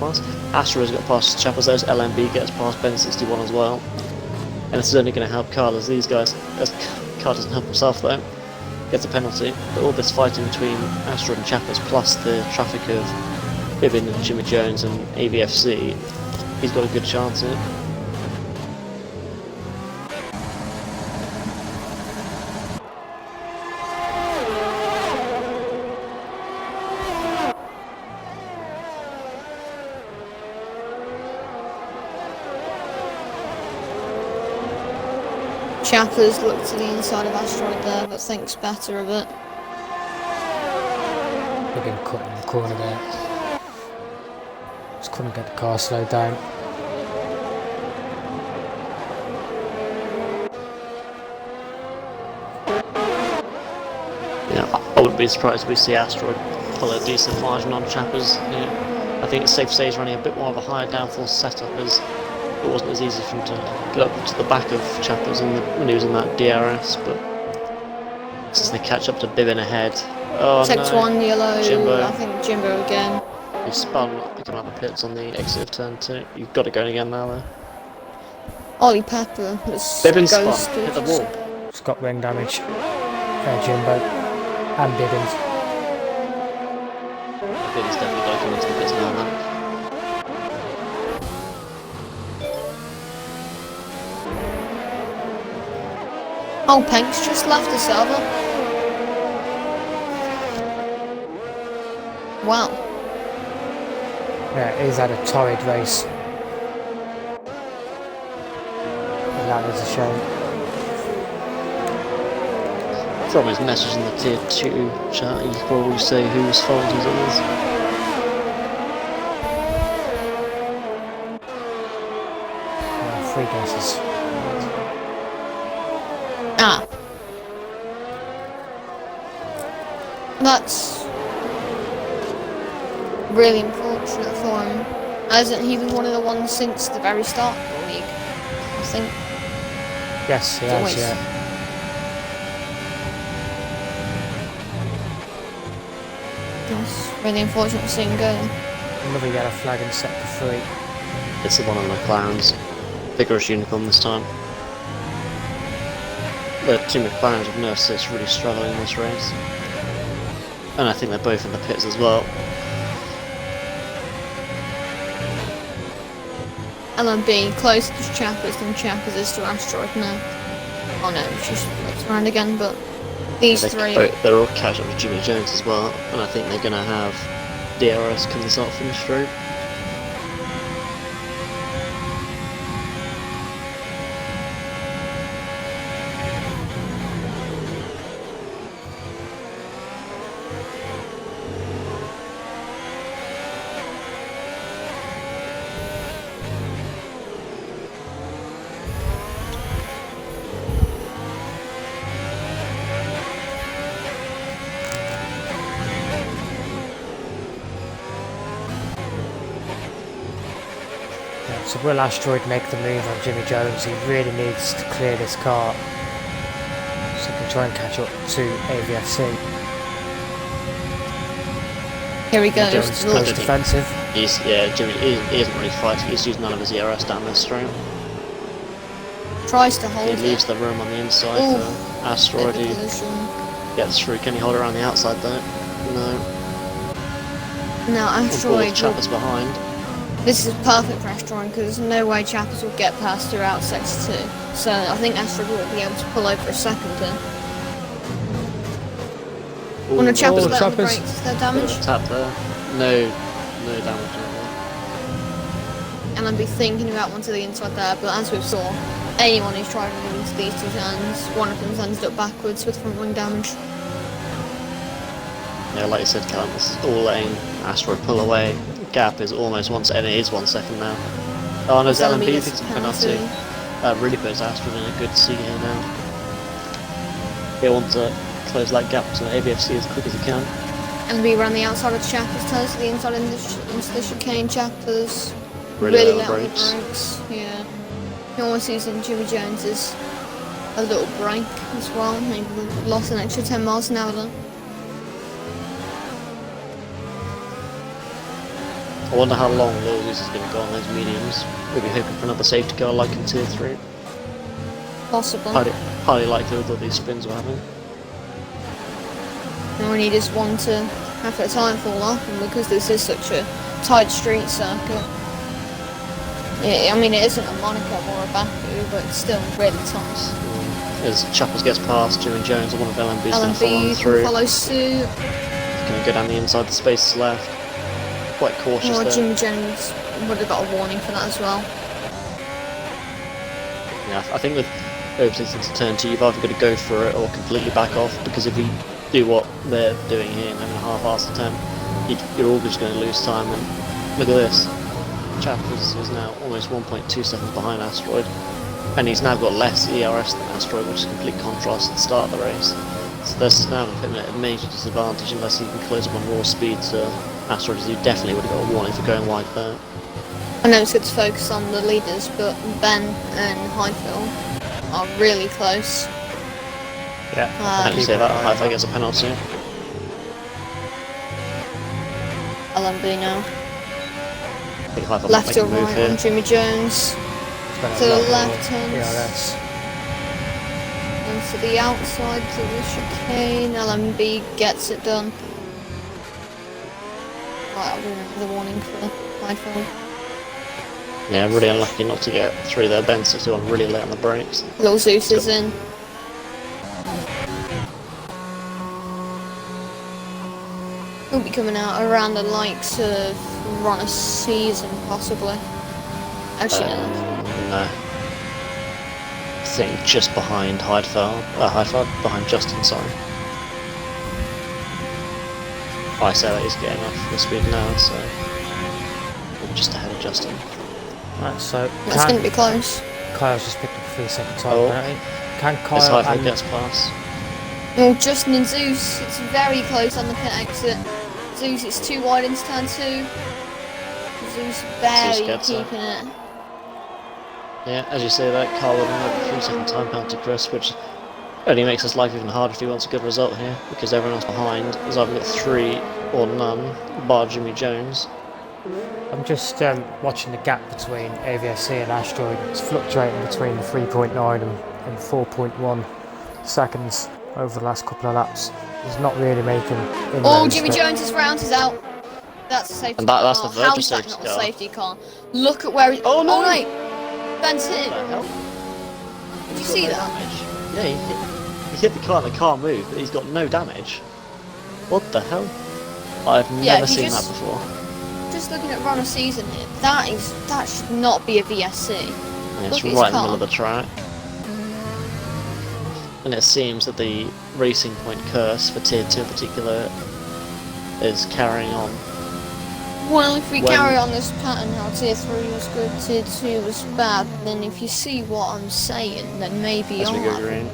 passed. Asteroid's got past Chappers, there's LMB gets past Ben 61 as well. And this is only going to help Carl as these guys, as Carl doesn't help himself though, gets a penalty. But all this fighting between Asteroid and Chappers, plus the traffic of Bibbin and Jimmy Jones and AVFC, he's got a good chance here. Chappers look to the inside of Asteroid there, but thinks better of it. They've been cut in the corner there. Just couldn't get the car slowed down. Yeah, I wouldn't be surprised if we see Asteroid pull a decent margin on Chappers. Yeah. I think it's safe to say he's running a bit more of a higher downforce setup, as it wasn't as easy for him to get up to the back of Chappers when he was in that DRS, but since they catch up to Bibbin ahead. Oh Sector no. 1, yellow, Jimbo. I think Jimbo again. He spun, picking up the pits on the exit of turn 2. You've got it going again now though. Ollie Pepper was Bibbin spun, ghosted. hit the wall. It's got wing damage. Jimbo and Bibbins. Bibbin's definitely got to come into the pits now then. Oh, Penk's just left the server. Wow. Yeah, he's had a torrid race. And that is a shame. From his message in the tier 2 chat, you could probably say whose fault it is. Three guesses. Ah. That's really unfortunate for him. Hasn't he been one of the ones since the very start of the league? I think. Yes, he It's has, always- yeah. It's really unfortunate to see him go. Another yellow flag in sector 3. It's the one on the McLarens. Vigorous unicorn this time. The two McLarens with no assists really struggling in this race. And I think they're both in the pits as well. LMB closer to Chappers than Chappers is to Asteroid now. Oh no, she's flipped around again, but these three. They're all catch up with Jimmy Jones as well, and I think they're going to have DRS coming start finish straight. So will Asteroid make the move on Jimmy Jones? He really needs to clear this car so he can try and catch up to AVFC. Here he goes. Jones Look. goes defensive. Jimmy he isn't really fighting, he's used none of his ERS down this straight. Tries to hold He it. leaves the room on the inside Ooh. for Asteroid, Bit of who collision. gets through. Can he hold it around the outside though? No. Now On board Asteroid. will- Chappers behind. This is perfect for Asteroid because there's no way Chappers will get past throughout sector 2. So I think Asteroid will be able to pull over a second here. One of Chappers let on the Chappers. brakes. Is there damage? Tap there. No damage on And I'd be thinking about one to the inside there, but as we saw, anyone who's tried to move into these two turns, one of them's ended up backwards with front wing damage. there. Yeah, like you said, Callum, this is all letting Asteroid pull away. Gap is almost 1 second, it is 1 second now. Oh, and there's LMB gets thinks a a penalty. That really puts Asteroid in a good seat here now. They want to close that gap to ABFC as quick as he can. And we ran the outside of Chappers, turns to the inside into the chicane. Chappers Really let low on the brakes. brakes. Yeah. You're almost using Jimmy Jones's a little break as well. Maybe we lost an extra 10 miles an hour then. I wonder how long Lewis is going to go on those mediums. We'll be hoping for another safety car like in tier 3. Possible. Highly likely with all these spins we're having. And we need is one to have their time fall off, and because this is such a tight street circuit. Yeah, I mean it isn't a Monaco or a Baku, but it's still really tight. As Chappers gets past, Jimmy Jones and one of LMB's going to follow him LMB through. can follow suit. Going to go down the inside, the space is left. Quite cautious Or there. Jimmy Jones would have got a warning for that as well. Yeah, I think with overtakes into turn 2, you've either got to go for it or completely back off, because if you do what they're doing here and having a half-assed attempt, you're all just going to lose time. And look at this. Chappers is now almost 1.2 seconds behind Asteroid, and he's now got less ERS than Asteroid, which is a complete contrast at the start of the race. So this is now putting him at a major disadvantage unless he can close up on raw speed to Asteroid, as he definitely would have got a warning for going wide there. I know it's good to focus on the leaders, but Ben and Highfield are really close. Yeah. How do you say that? Highfield gets a penalty. LMB now. I think Highfield might Left make or a move right here. on Jimmy Jones. To the left hand. Yeah, that's. And to the outside to the chicane. LMB gets it done. Right, I'll remember the warning for Highfield. Yeah, really unlucky not to get through there. Ben 61 really late on the brakes. Little Zeus is in. He'll be coming out around the likes of run a season, possibly. Actually, no. No. I think just behind Heidfeld, behind Justin, sorry. I say that he's getting off the speed now, so we're just ahead of Justin. Right, so That's going to be close. Kyle's just picked up a 3-second time Oh. penalty. Can As Kyle Heidfeld and gets past. Well, Justin and Zeus, it's very close on the pit exit. Zeus, it's too wide into turn 2. Zeus barely gets it. keeping it. Yeah, as you say that, Carl would have a 3-second time penalty, Chris, which only makes his life even harder if he wants a good result here, because everyone else behind has either got 3 or none, bar Jimmy Jones. I'm just watching the gap between AVSC and Asteroid. It's fluctuating between 3.9 and 4.1 seconds over the last couple of laps. He's not really making inroads. Oh, Jimmy Jones's round is out. That's a safety And car. that's the verge How of is that safety not a car. safety car? Look at where he... Oh, no! Oh, wait. Ben's hit What him. the hell? Did you see that? Damage. Yeah, he hit the car and the car moved, but he's got no damage. What the hell? I've Yeah, never if you seen just- that before. Just looking at run a season here, that should not be a VSC. Yeah, it's Look at his right in the car. middle of the track. And it seems that the Racing Point curse for Tier 2 in particular is carrying on. Well, if we When- carry on this pattern, how Tier 3 was good, Tier 2 was bad, then if you see what I'm saying, then maybe As we I'll go have it. green.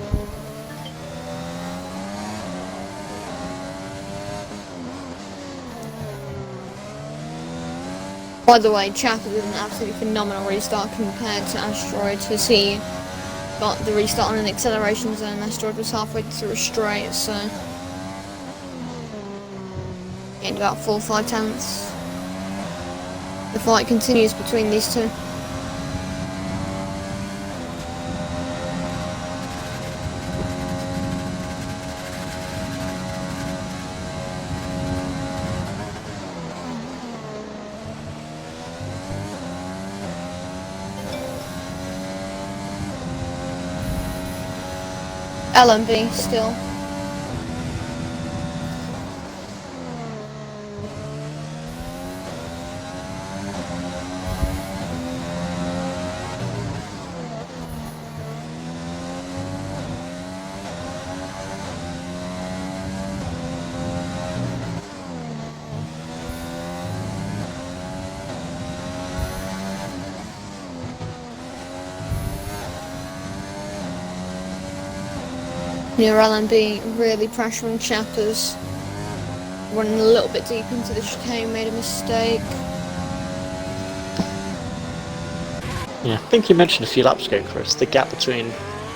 By the way, Chapper did an absolutely phenomenal restart compared to Asteroid, as he got the restart on an acceleration zone. Asteroid was halfway through a straight, so gained about 4 or 5 tenths. The fight continues between these two. LMB still. Near LMB really pressuring Chappers. Running a little bit deep into the chicane, made a mistake. Yeah, I think you mentioned a few laps ago, Chris, the gap between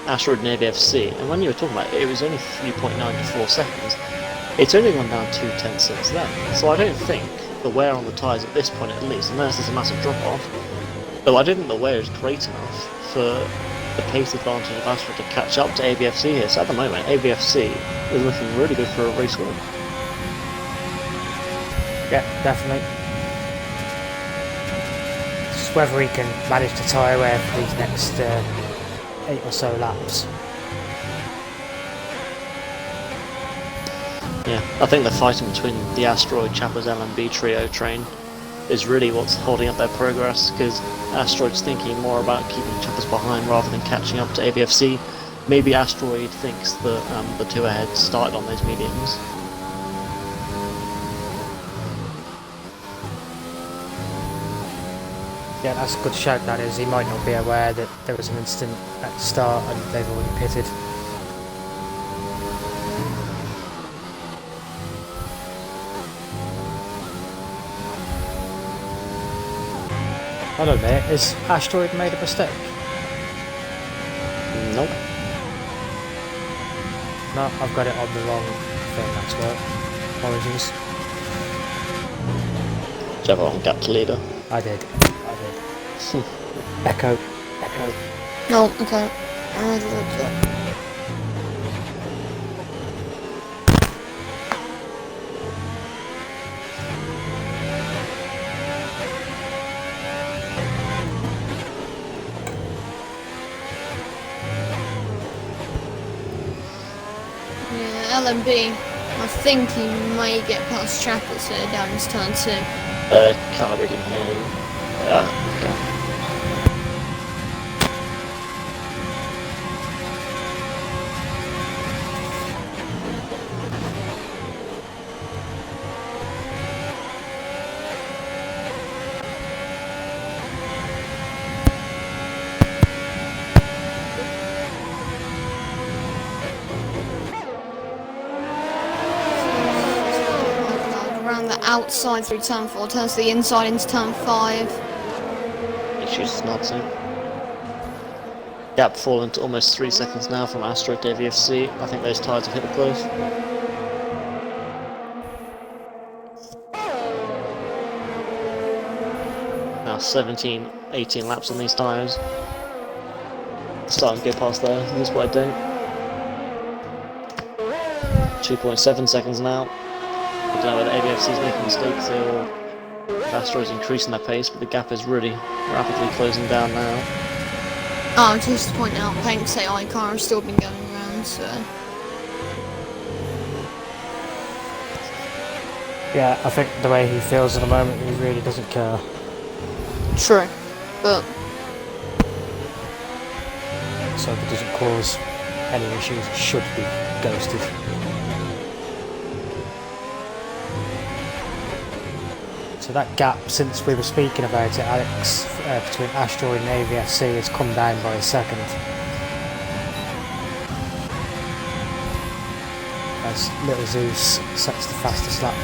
Asteroid and AVFC, and when you were talking about it, it was only 3.9 to 4 seconds. It's only gone down 2 tenths since then, so I don't think the wear on the tyres at this point at least, unless there's a massive drop-off, though I don't think the wear is great enough for the pace advantage of Asteroid to catch up to AVFC here, so at the moment, AVFC is looking really good for a race win. Yeah, definitely. Just whether he can manage to tyre wear for these next 8 or so laps. Yeah, I think the fighting between the Asteroid, Chappers, LMB trio train is really what's holding up their progress, because Asteroid's thinking more about keeping Chappers behind rather than catching up to ABFC. Maybe Asteroid thinks that the two ahead started on those mediums. Yeah, that's a good shout, that is. He might not be aware that there was an incident at the start and they've already pitted. Hold on a minute, has Asteroid made a mistake? Nope. No, I've got it on the wrong thing, that's right. Apologies. Do you have it on gap to leader? I did. Echo. No, okay. Yeah, LMB. I think he may get past Chappers here down his turn 2. Can't really hear you. Okay. Around the outside through turn 4, turns to the inside into turn 5. Issues not so. Gap fallen to almost 3 seconds now from Asteroid to AVFC. I think those tyres have hit the cliff. Now 17, 18 laps on these tyres. Starting to go past there, here's what I don't. 2.7 seconds now. I don't know whether ABFC is making mistakes or if Asteroid's increasing their pace, but the gap is really rapidly closing down now. Oh, just to point out, Paint's AI car has still been going around, so... Yeah, I think the way he feels at the moment, he really doesn't care. True, but... So if it doesn't cause any issues, it should be ghosted. So that gap, since we were speaking about it, Alex, between Asteroid and AVFC has come down by a second. As Little Zeus sets the fastest lap.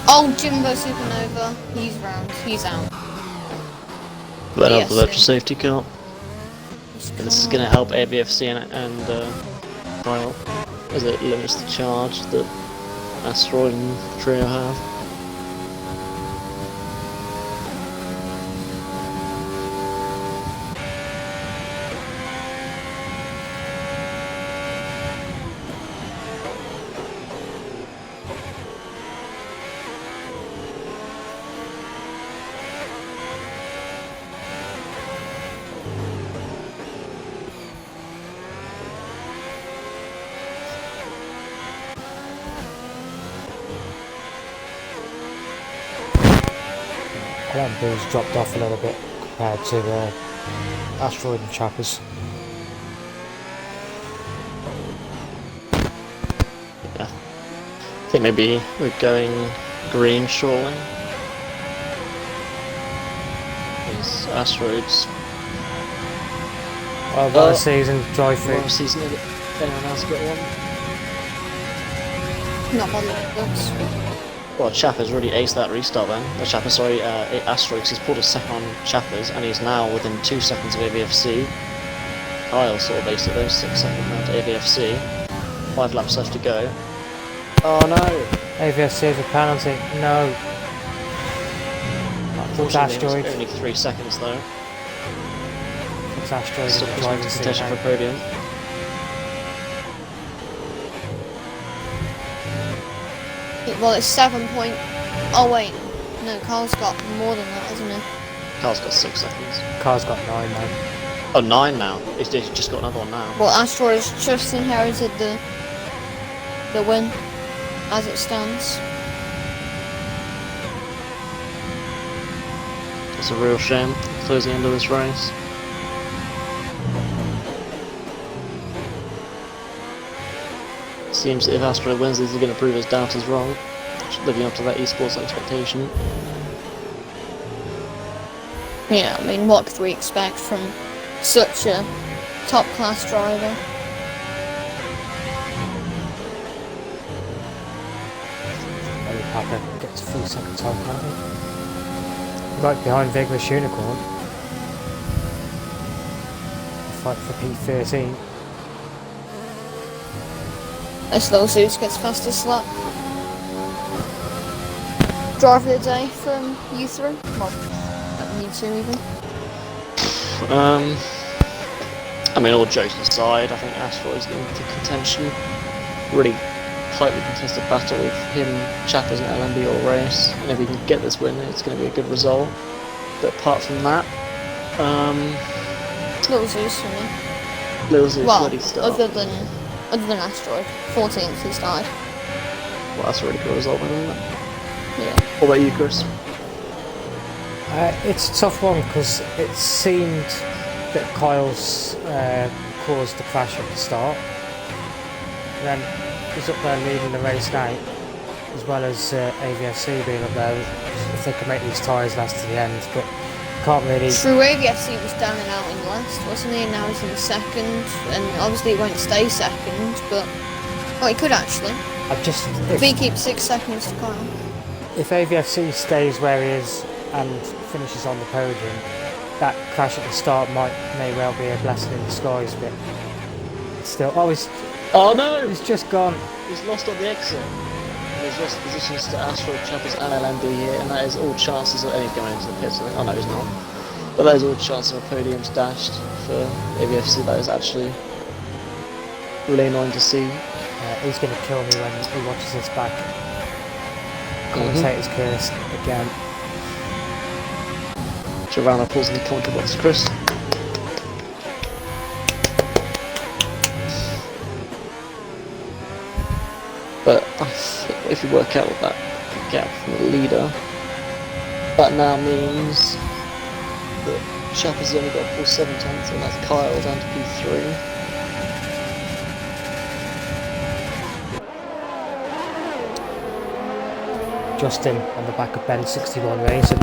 Oh, Jimbo Supernova, he's round, he's out. Let out Yes, the virtual yeah. safety car. And this is going to help ABFC and Kyle, as it limits the charge that Asteroid and Trio have. LMB's dropped off a little bit compared to Asteroid and Chappers. Yeah. I think maybe we're going green shortly. These Asteroids. Well, got a season, drive through. Well, season, anyone else got one? Not on the books. Well, Chappers really aced that restart then. Asteroid, he's pulled a second on Chappers and he's now within 2 seconds of ABFC. Kyle sort of aced it though, 6 seconds now to ABFC. 5 laps left to go. Oh no! AVSC with a penalty. No. That's Fortunately, Asteroid. it's only 3 seconds though. It's Asteroid Still in the pushing driving into seat contention for now. podium. Well, it's 7 point. Oh wait, no, Carl's got more than that, hasn't he? Carl's got 6 seconds. Car's got 9 now. Oh, 9 now. He's just got another one now. Well, Asteroid's just inherited the win, as it stands. It's a real shame. Closing end of this race. Seems if Asteroid wins, he's going to prove his doubters wrong. Living up to that esports expectation. Yeah, I mean, what could we expect from such a top-class driver? Ellie Packer gets 3-second time penalty. Right behind Vigorous Unicorn. Fight for P13. This little Zeus gets fastest lap. Driver of the day from U3? Well, U2 even. I mean, all jokes aside, I think Asteroid's getting into contention. Really tightly contested battle with him, Chappers and LMB all race. And if we can get this win, it's going to be a good result. But apart from that, Little Zeus for me. Lil Zeus Well, bloody start. other than Asteroid, 14th he started. Well, that's a really good result, isn't it? Yeah. What about you, Chris? It's a tough one because it seemed that Kyle's caused the crash at the start. And then he's up there leading the race now, as well as AVSC being up there. If they can make these tyres last to the end, but can't really. True, AVFC was down and out in last, wasn't he? And now he's in second, and obviously he won't stay second, but well, he could actually. If he keeps 6 seconds to Kyle. If AVFC stays where he is and finishes on the podium, that crash at the start may well be a blessing in disguise, but still. Oh no! He's just gone. He's lost on the exit. He's lost positions to Asteroid, Chappers and LMB here, and that is all chances of any going into the pits. Oh no, he's not. But that is all chances of podiums dashed for AVFC. That is actually really annoying to see. He's going to kill me when he watches this back. Commentator's curse again. So round of applause in the commentary box, Chris. But if you work out that gap from the leader, that now means that Chappers only got a full 7 tenths, and that's Kyle down to P3. Justin on the back of Ben 61 Racing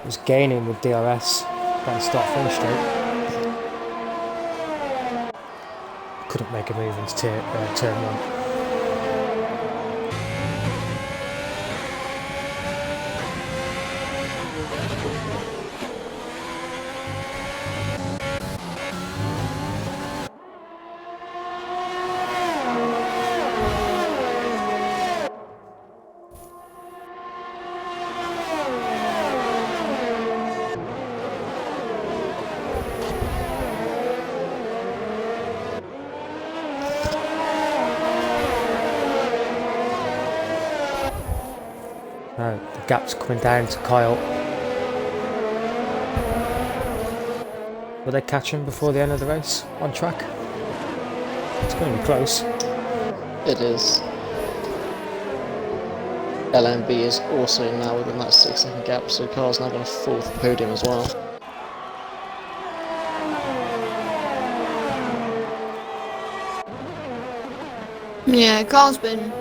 was gaining with DRS. Then start finish straight. Couldn't make a move into turn 1. The gap's coming down to Kyle. Will they catch him before the end of the race on track? It's going to be close. It is. LMB is also now within that 6 second gap, so Kyle's now got a 4th podium as well. Yeah, Carl's been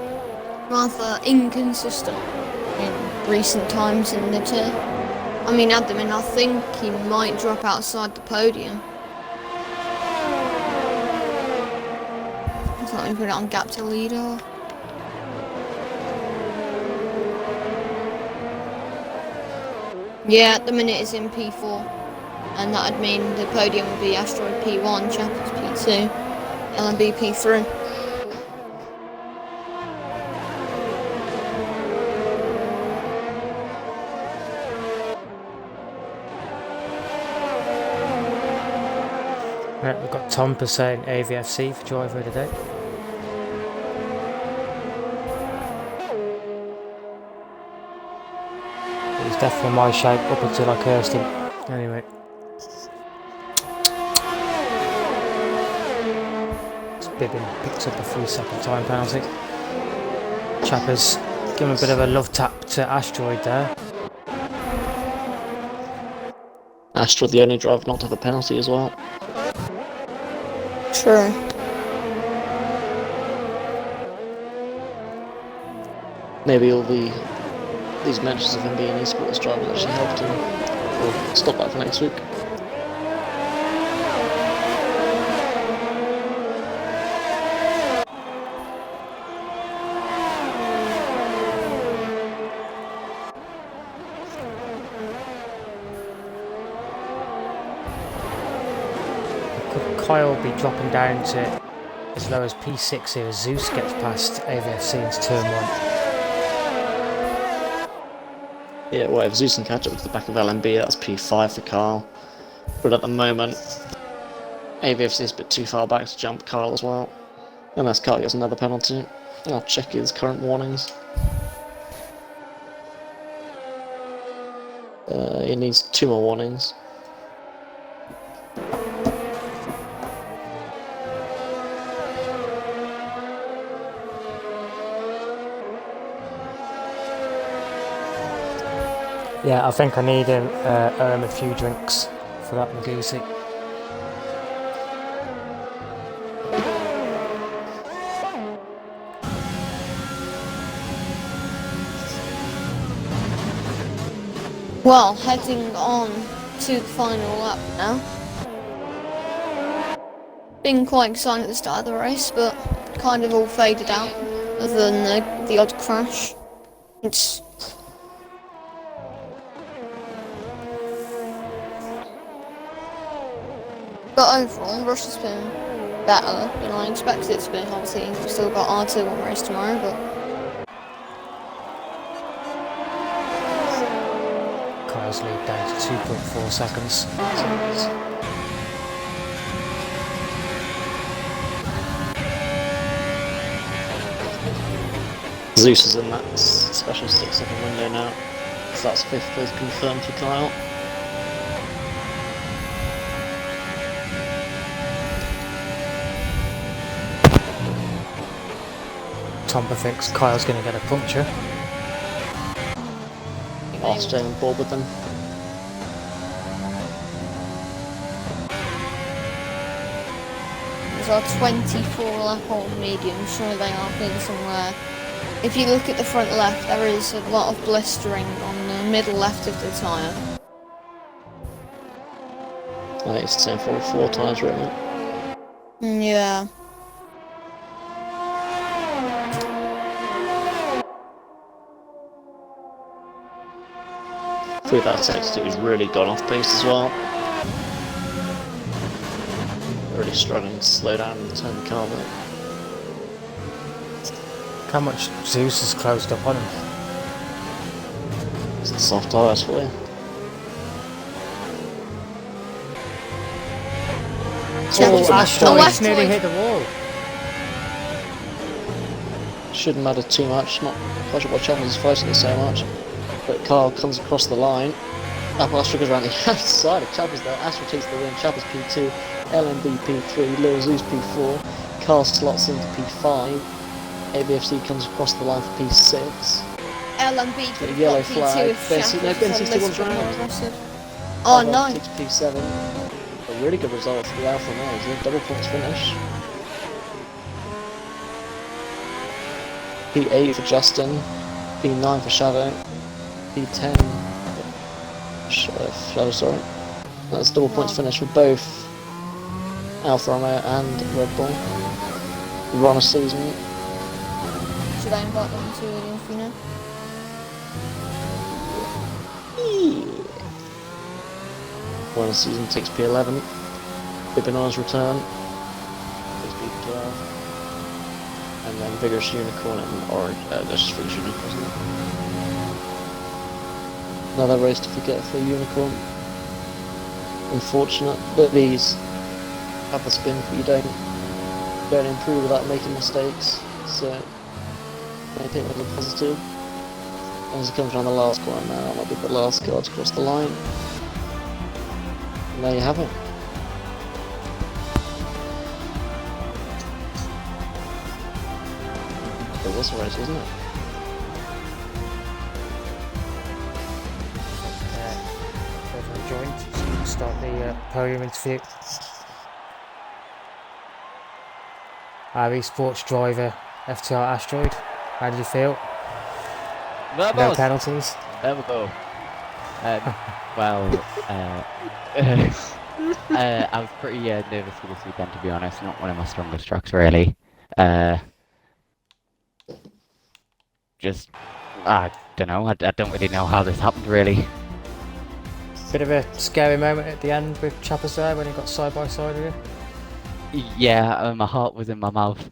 rather inconsistent in recent times in the tier. I mean, at the minute, I think he might drop outside the podium. It's not even put it on gap to leader. Yeah, at the minute it's in P4, and that'd mean the podium would be Asteroid P1, Chappers P2, LMB P3. Right, we've got Tom saying AVFC for driver of the day. He's definitely my shape up until I cursed him. Anyway. Bibbin picks up a 3-second time penalty. Chappers give him a bit of a love tap to Asteroid there. Asteroid, the only driver not to have a penalty as well. True. Maybe all these mentions of him being an esports driver actually helped him. We'll stop that for next week. Could Kyle be dropping down to as low as P6 here as Zeus gets past AVFC into turn 1? Yeah, well, if Zeus can catch up to the back of LMB, that's P5 for Kyle. But at the moment, AVFC is a bit too far back to jump Kyle as well. Unless Kyle gets another penalty. I'll check his current warnings. He needs 2 more warnings. Yeah, I think I need a few drinks for that Magusi. Well, heading on to the final lap now. Been quite exciting at the start of the race, but kind of all faded out, other than the odd crash. It's But overall, Rush has been better than I expected it to be. Obviously, we've still got R2 on race tomorrow, but Kyle's lead down to 2.4 seconds. Zeus is in that special 6-second window now. So that's 5th place confirmed for Kyle. Tomba thinks Kyle's going to get a puncture. I'll stay on board with them. there's our 24 lap old medium, sure they are in somewhere. If you look at the front left, there is a lot of blistering on the middle left of the tyre. I think it's the same for 4 tyres really. Yeah. Through that sector, he's really gone off pace as well. Really struggling to slow down and turn the car back. How much Zeus has closed up on him? It's the soft tyres for you. Oh, Asteroid's nearly Asteroid. hit the wall. Shouldn't matter too much, not quite sure what Chappers is fighting it so much. But Carl comes across the line. Asteroid goes around the outside of Chappers there. Asteroid takes the win. Chappers P2, LMB P3, Lil Zeus P4. Carl slots into P5. ABFC comes across the line for P6. LMB could have Yellow got flag. P2 if Benson- no, Shackles Benson's had still listed on more round. aggressive. Oh no! Takes P7. A really good result for the Alpha Males. Double points finish. P8 for Justin. P9 for Shadow. P10 Shadow, sorry. That's double points finish for both Alfa Romeo and Red Bull. Run a season. Should I invite them to the Inferno? Run a season takes P11. Bibinar's return takes P12. And then Vigorous Unicorn and Orange. That's just Vigorous Unicorn, isn't it? Another race to forget for Unicorn. Unfortunate, but these have a spin, but you don't improve without making mistakes. So I think that's a positive. As it comes around the last corner now, might be the last car to cross the line. And there you have it. It was a race, wasn't it? Everyone joined, so we can start the podium interview. Our esports driver, FTR Asteroid, how did you feel? No penalties? There we go. Well, I was pretty nervous for this weekend, to be honest. Not one of my strongest tracks, really. I don't know. I don't really know how this happened, really. Bit of a scary moment at the end with Chappers there when he got side by side with you. Yeah, my heart was in my mouth.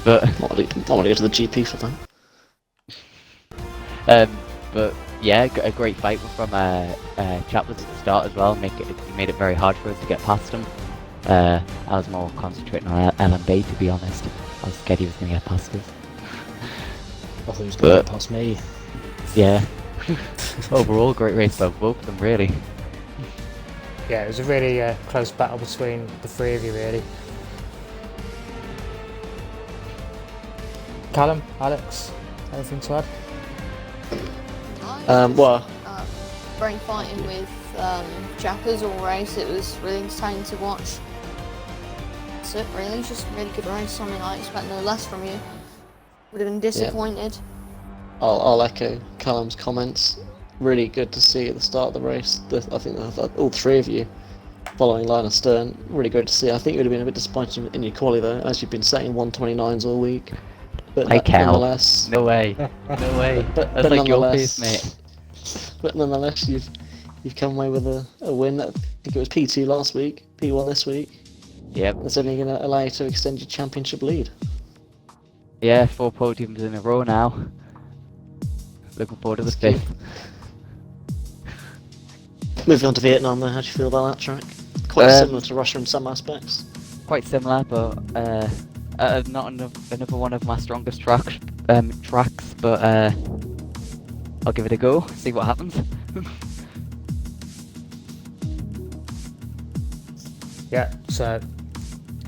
But I want to go to the GP for that. but yeah, a great fight from Chappers at the start as well. He made it very hard for us to get past him. I was more concentrating on LMB, to be honest. I was scared he was going to get past us. I thought he was going to get past me. Yeah. Overall, great race by both of them, really. Yeah, it was a really close battle between the three of you, really. Callum, Alex, anything to add? Well, Great fighting with Jackers all race. It was really entertaining to watch. That's it, really. Just a really good race. I mean, I expect no less from you. Would have been disappointed. I'll echo Callum's comments. Really good to see at the start of the race. I think all three of you following line of stern. Really great to see. I think it would have been a bit disappointing in your quali though, as you've been setting 129s all week. But nonetheless, no way, no way. That's like your pace, mate. But nonetheless, you've come away with a win. I think it was P2 last week, P1 this week. Yep. That's only going to allow you to extend your championship lead. Yeah, 4 podiums in a row now. Looking forward to the 5th. Moving on to Vietnam, though, how do you feel about that track? Quite similar to Russia in some aspects. Quite similar, but not another one of my strongest tracks. But I'll give it a go. See what happens. Yeah, so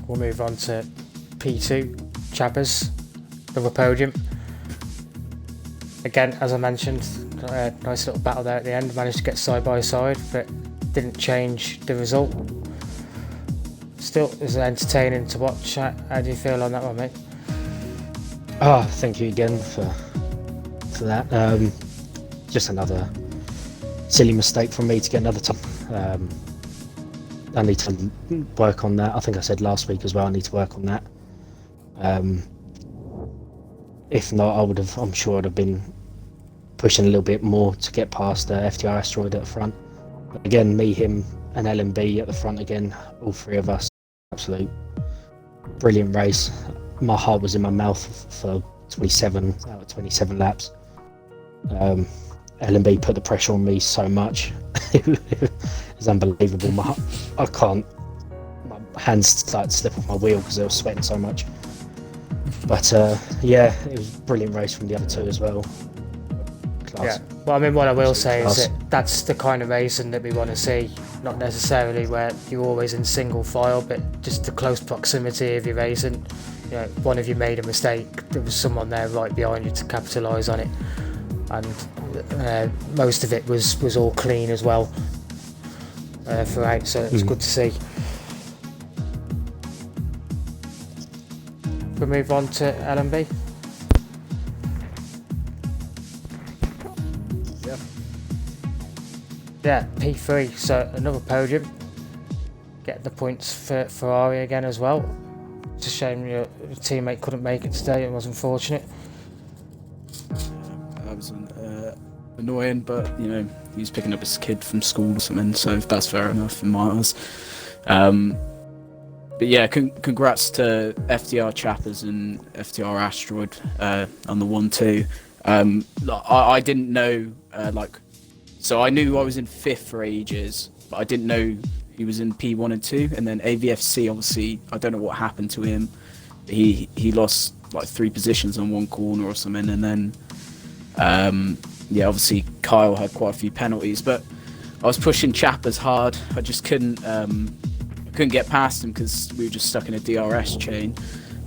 we'll move on to P2, Chappers, another podium. Again, as I mentioned, nice little battle there at the end. Managed to get side by side, but didn't change the result. Still, it was entertaining to watch. How do you feel on that one, mate? Oh, thank you again for that. Just another silly mistake from me to get another time. I need to work on that. I think I said last week as well. I need to work on that. If not, I'm sure I'd have been pushing a little bit more to get past FTR Asteroid at the front. But again, me, him, and LMB at the front again. All three of us. Absolute brilliant race. My heart was in my mouth for 27 out of 27 laps. LMB put the pressure on me so much. It was unbelievable. My hands started to slip off my wheel because I was sweating so much. But yeah, it was a brilliant race from the other two as well. Class. Yeah, well, I mean, what I will say is that that's the kind of racing that we want to see. Not necessarily where you're always in single file, but just the close proximity of your racing. You know, one of you made a mistake, there was someone there right behind you to capitalise on it, and most of it was all clean as well throughout, so it was good to see. We'll move on to LMB. Yeah, P3, so another podium. Get the points for Ferrari again as well. It's a shame your teammate couldn't make it today, it was unfortunate. That was annoying, but you know, he was picking up his kid from school or something, so that's fair enough in my eyes. But yeah, congrats to FTR Chappers and FTR Asteroid on the 1-2. I didn't know, so I knew I was in 5th for ages, but I didn't know he was in P1 and 2, and then AVFC, obviously, I don't know what happened to him. He lost like 3 positions on one corner or something, and then yeah, obviously Kyle had quite a few penalties, but I was pushing Chappers hard. I just couldn't get past him because we were just stuck in a DRS chain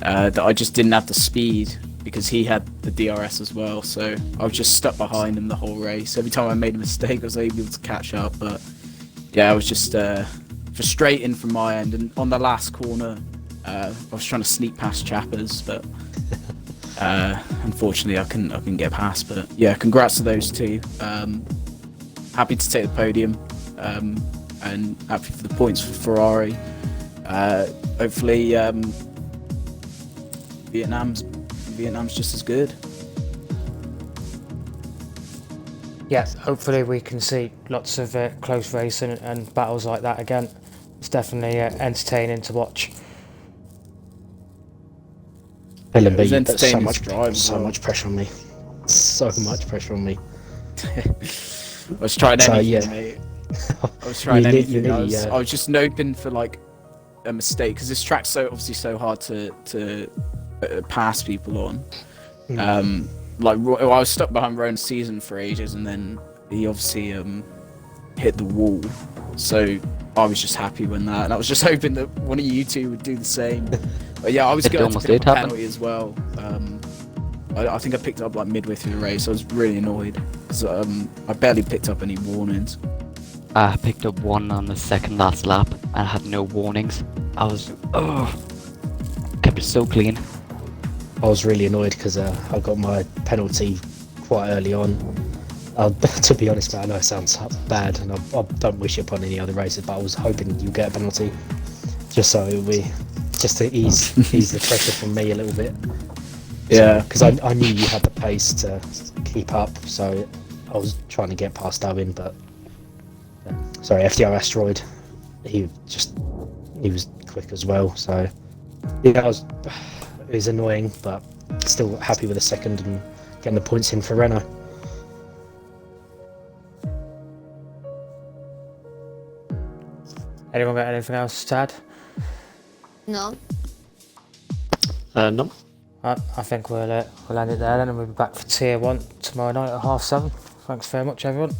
that I just didn't have the speed because he had the DRS as well. So I was just stuck behind him the whole race. Every time I made a mistake, I was able to catch up. But yeah, I was just frustrating from my end. And on the last corner, I was trying to sneak past Chappers, but unfortunately I couldn't get past. But yeah, congrats to those two. Happy to take the podium, and happy for the points for Ferrari. Hopefully Vietnam's just as good. Yeah, hopefully we can see lots of close racing and battles like that again. It's definitely entertaining to watch. LMB, was so entertaining much, to drive as so well. much pressure on me. So much pressure on me. I was trying So, anything, yeah. mate. I was trying You anything. nearly, I was just hoping for like a mistake because this track's obviously so hard to pass people on. Like I was stuck behind Rowan Season for ages, and then he obviously hit the wall. So I was just happy when that, and I was just hoping that one of you two would do the same. But yeah, I was It going to almost pick did up a happen. penalty as well. I think I picked it up like midway through the race. I was really annoyed because I barely picked up any warnings. I picked up one on the second last lap and had no warnings. I was kept it so clean. I was really annoyed because I got my penalty quite early on. To be honest, man, I know it sounds bad, and I don't wish it upon any other races, but I was hoping you get a penalty, just so just to ease the pressure from me a little bit. Yeah, because I knew you had the pace to keep up, so I was trying to get past Owen, but sorry, FTR Asteroid, he was quick as well. So yeah, it was annoying, but still happy with the second and getting the points in for Renault. Anyone got anything else to add? No. No. I think we'll end it there then, and we'll be back for Tier 1 tomorrow night at 7:30. Thanks very much, everyone.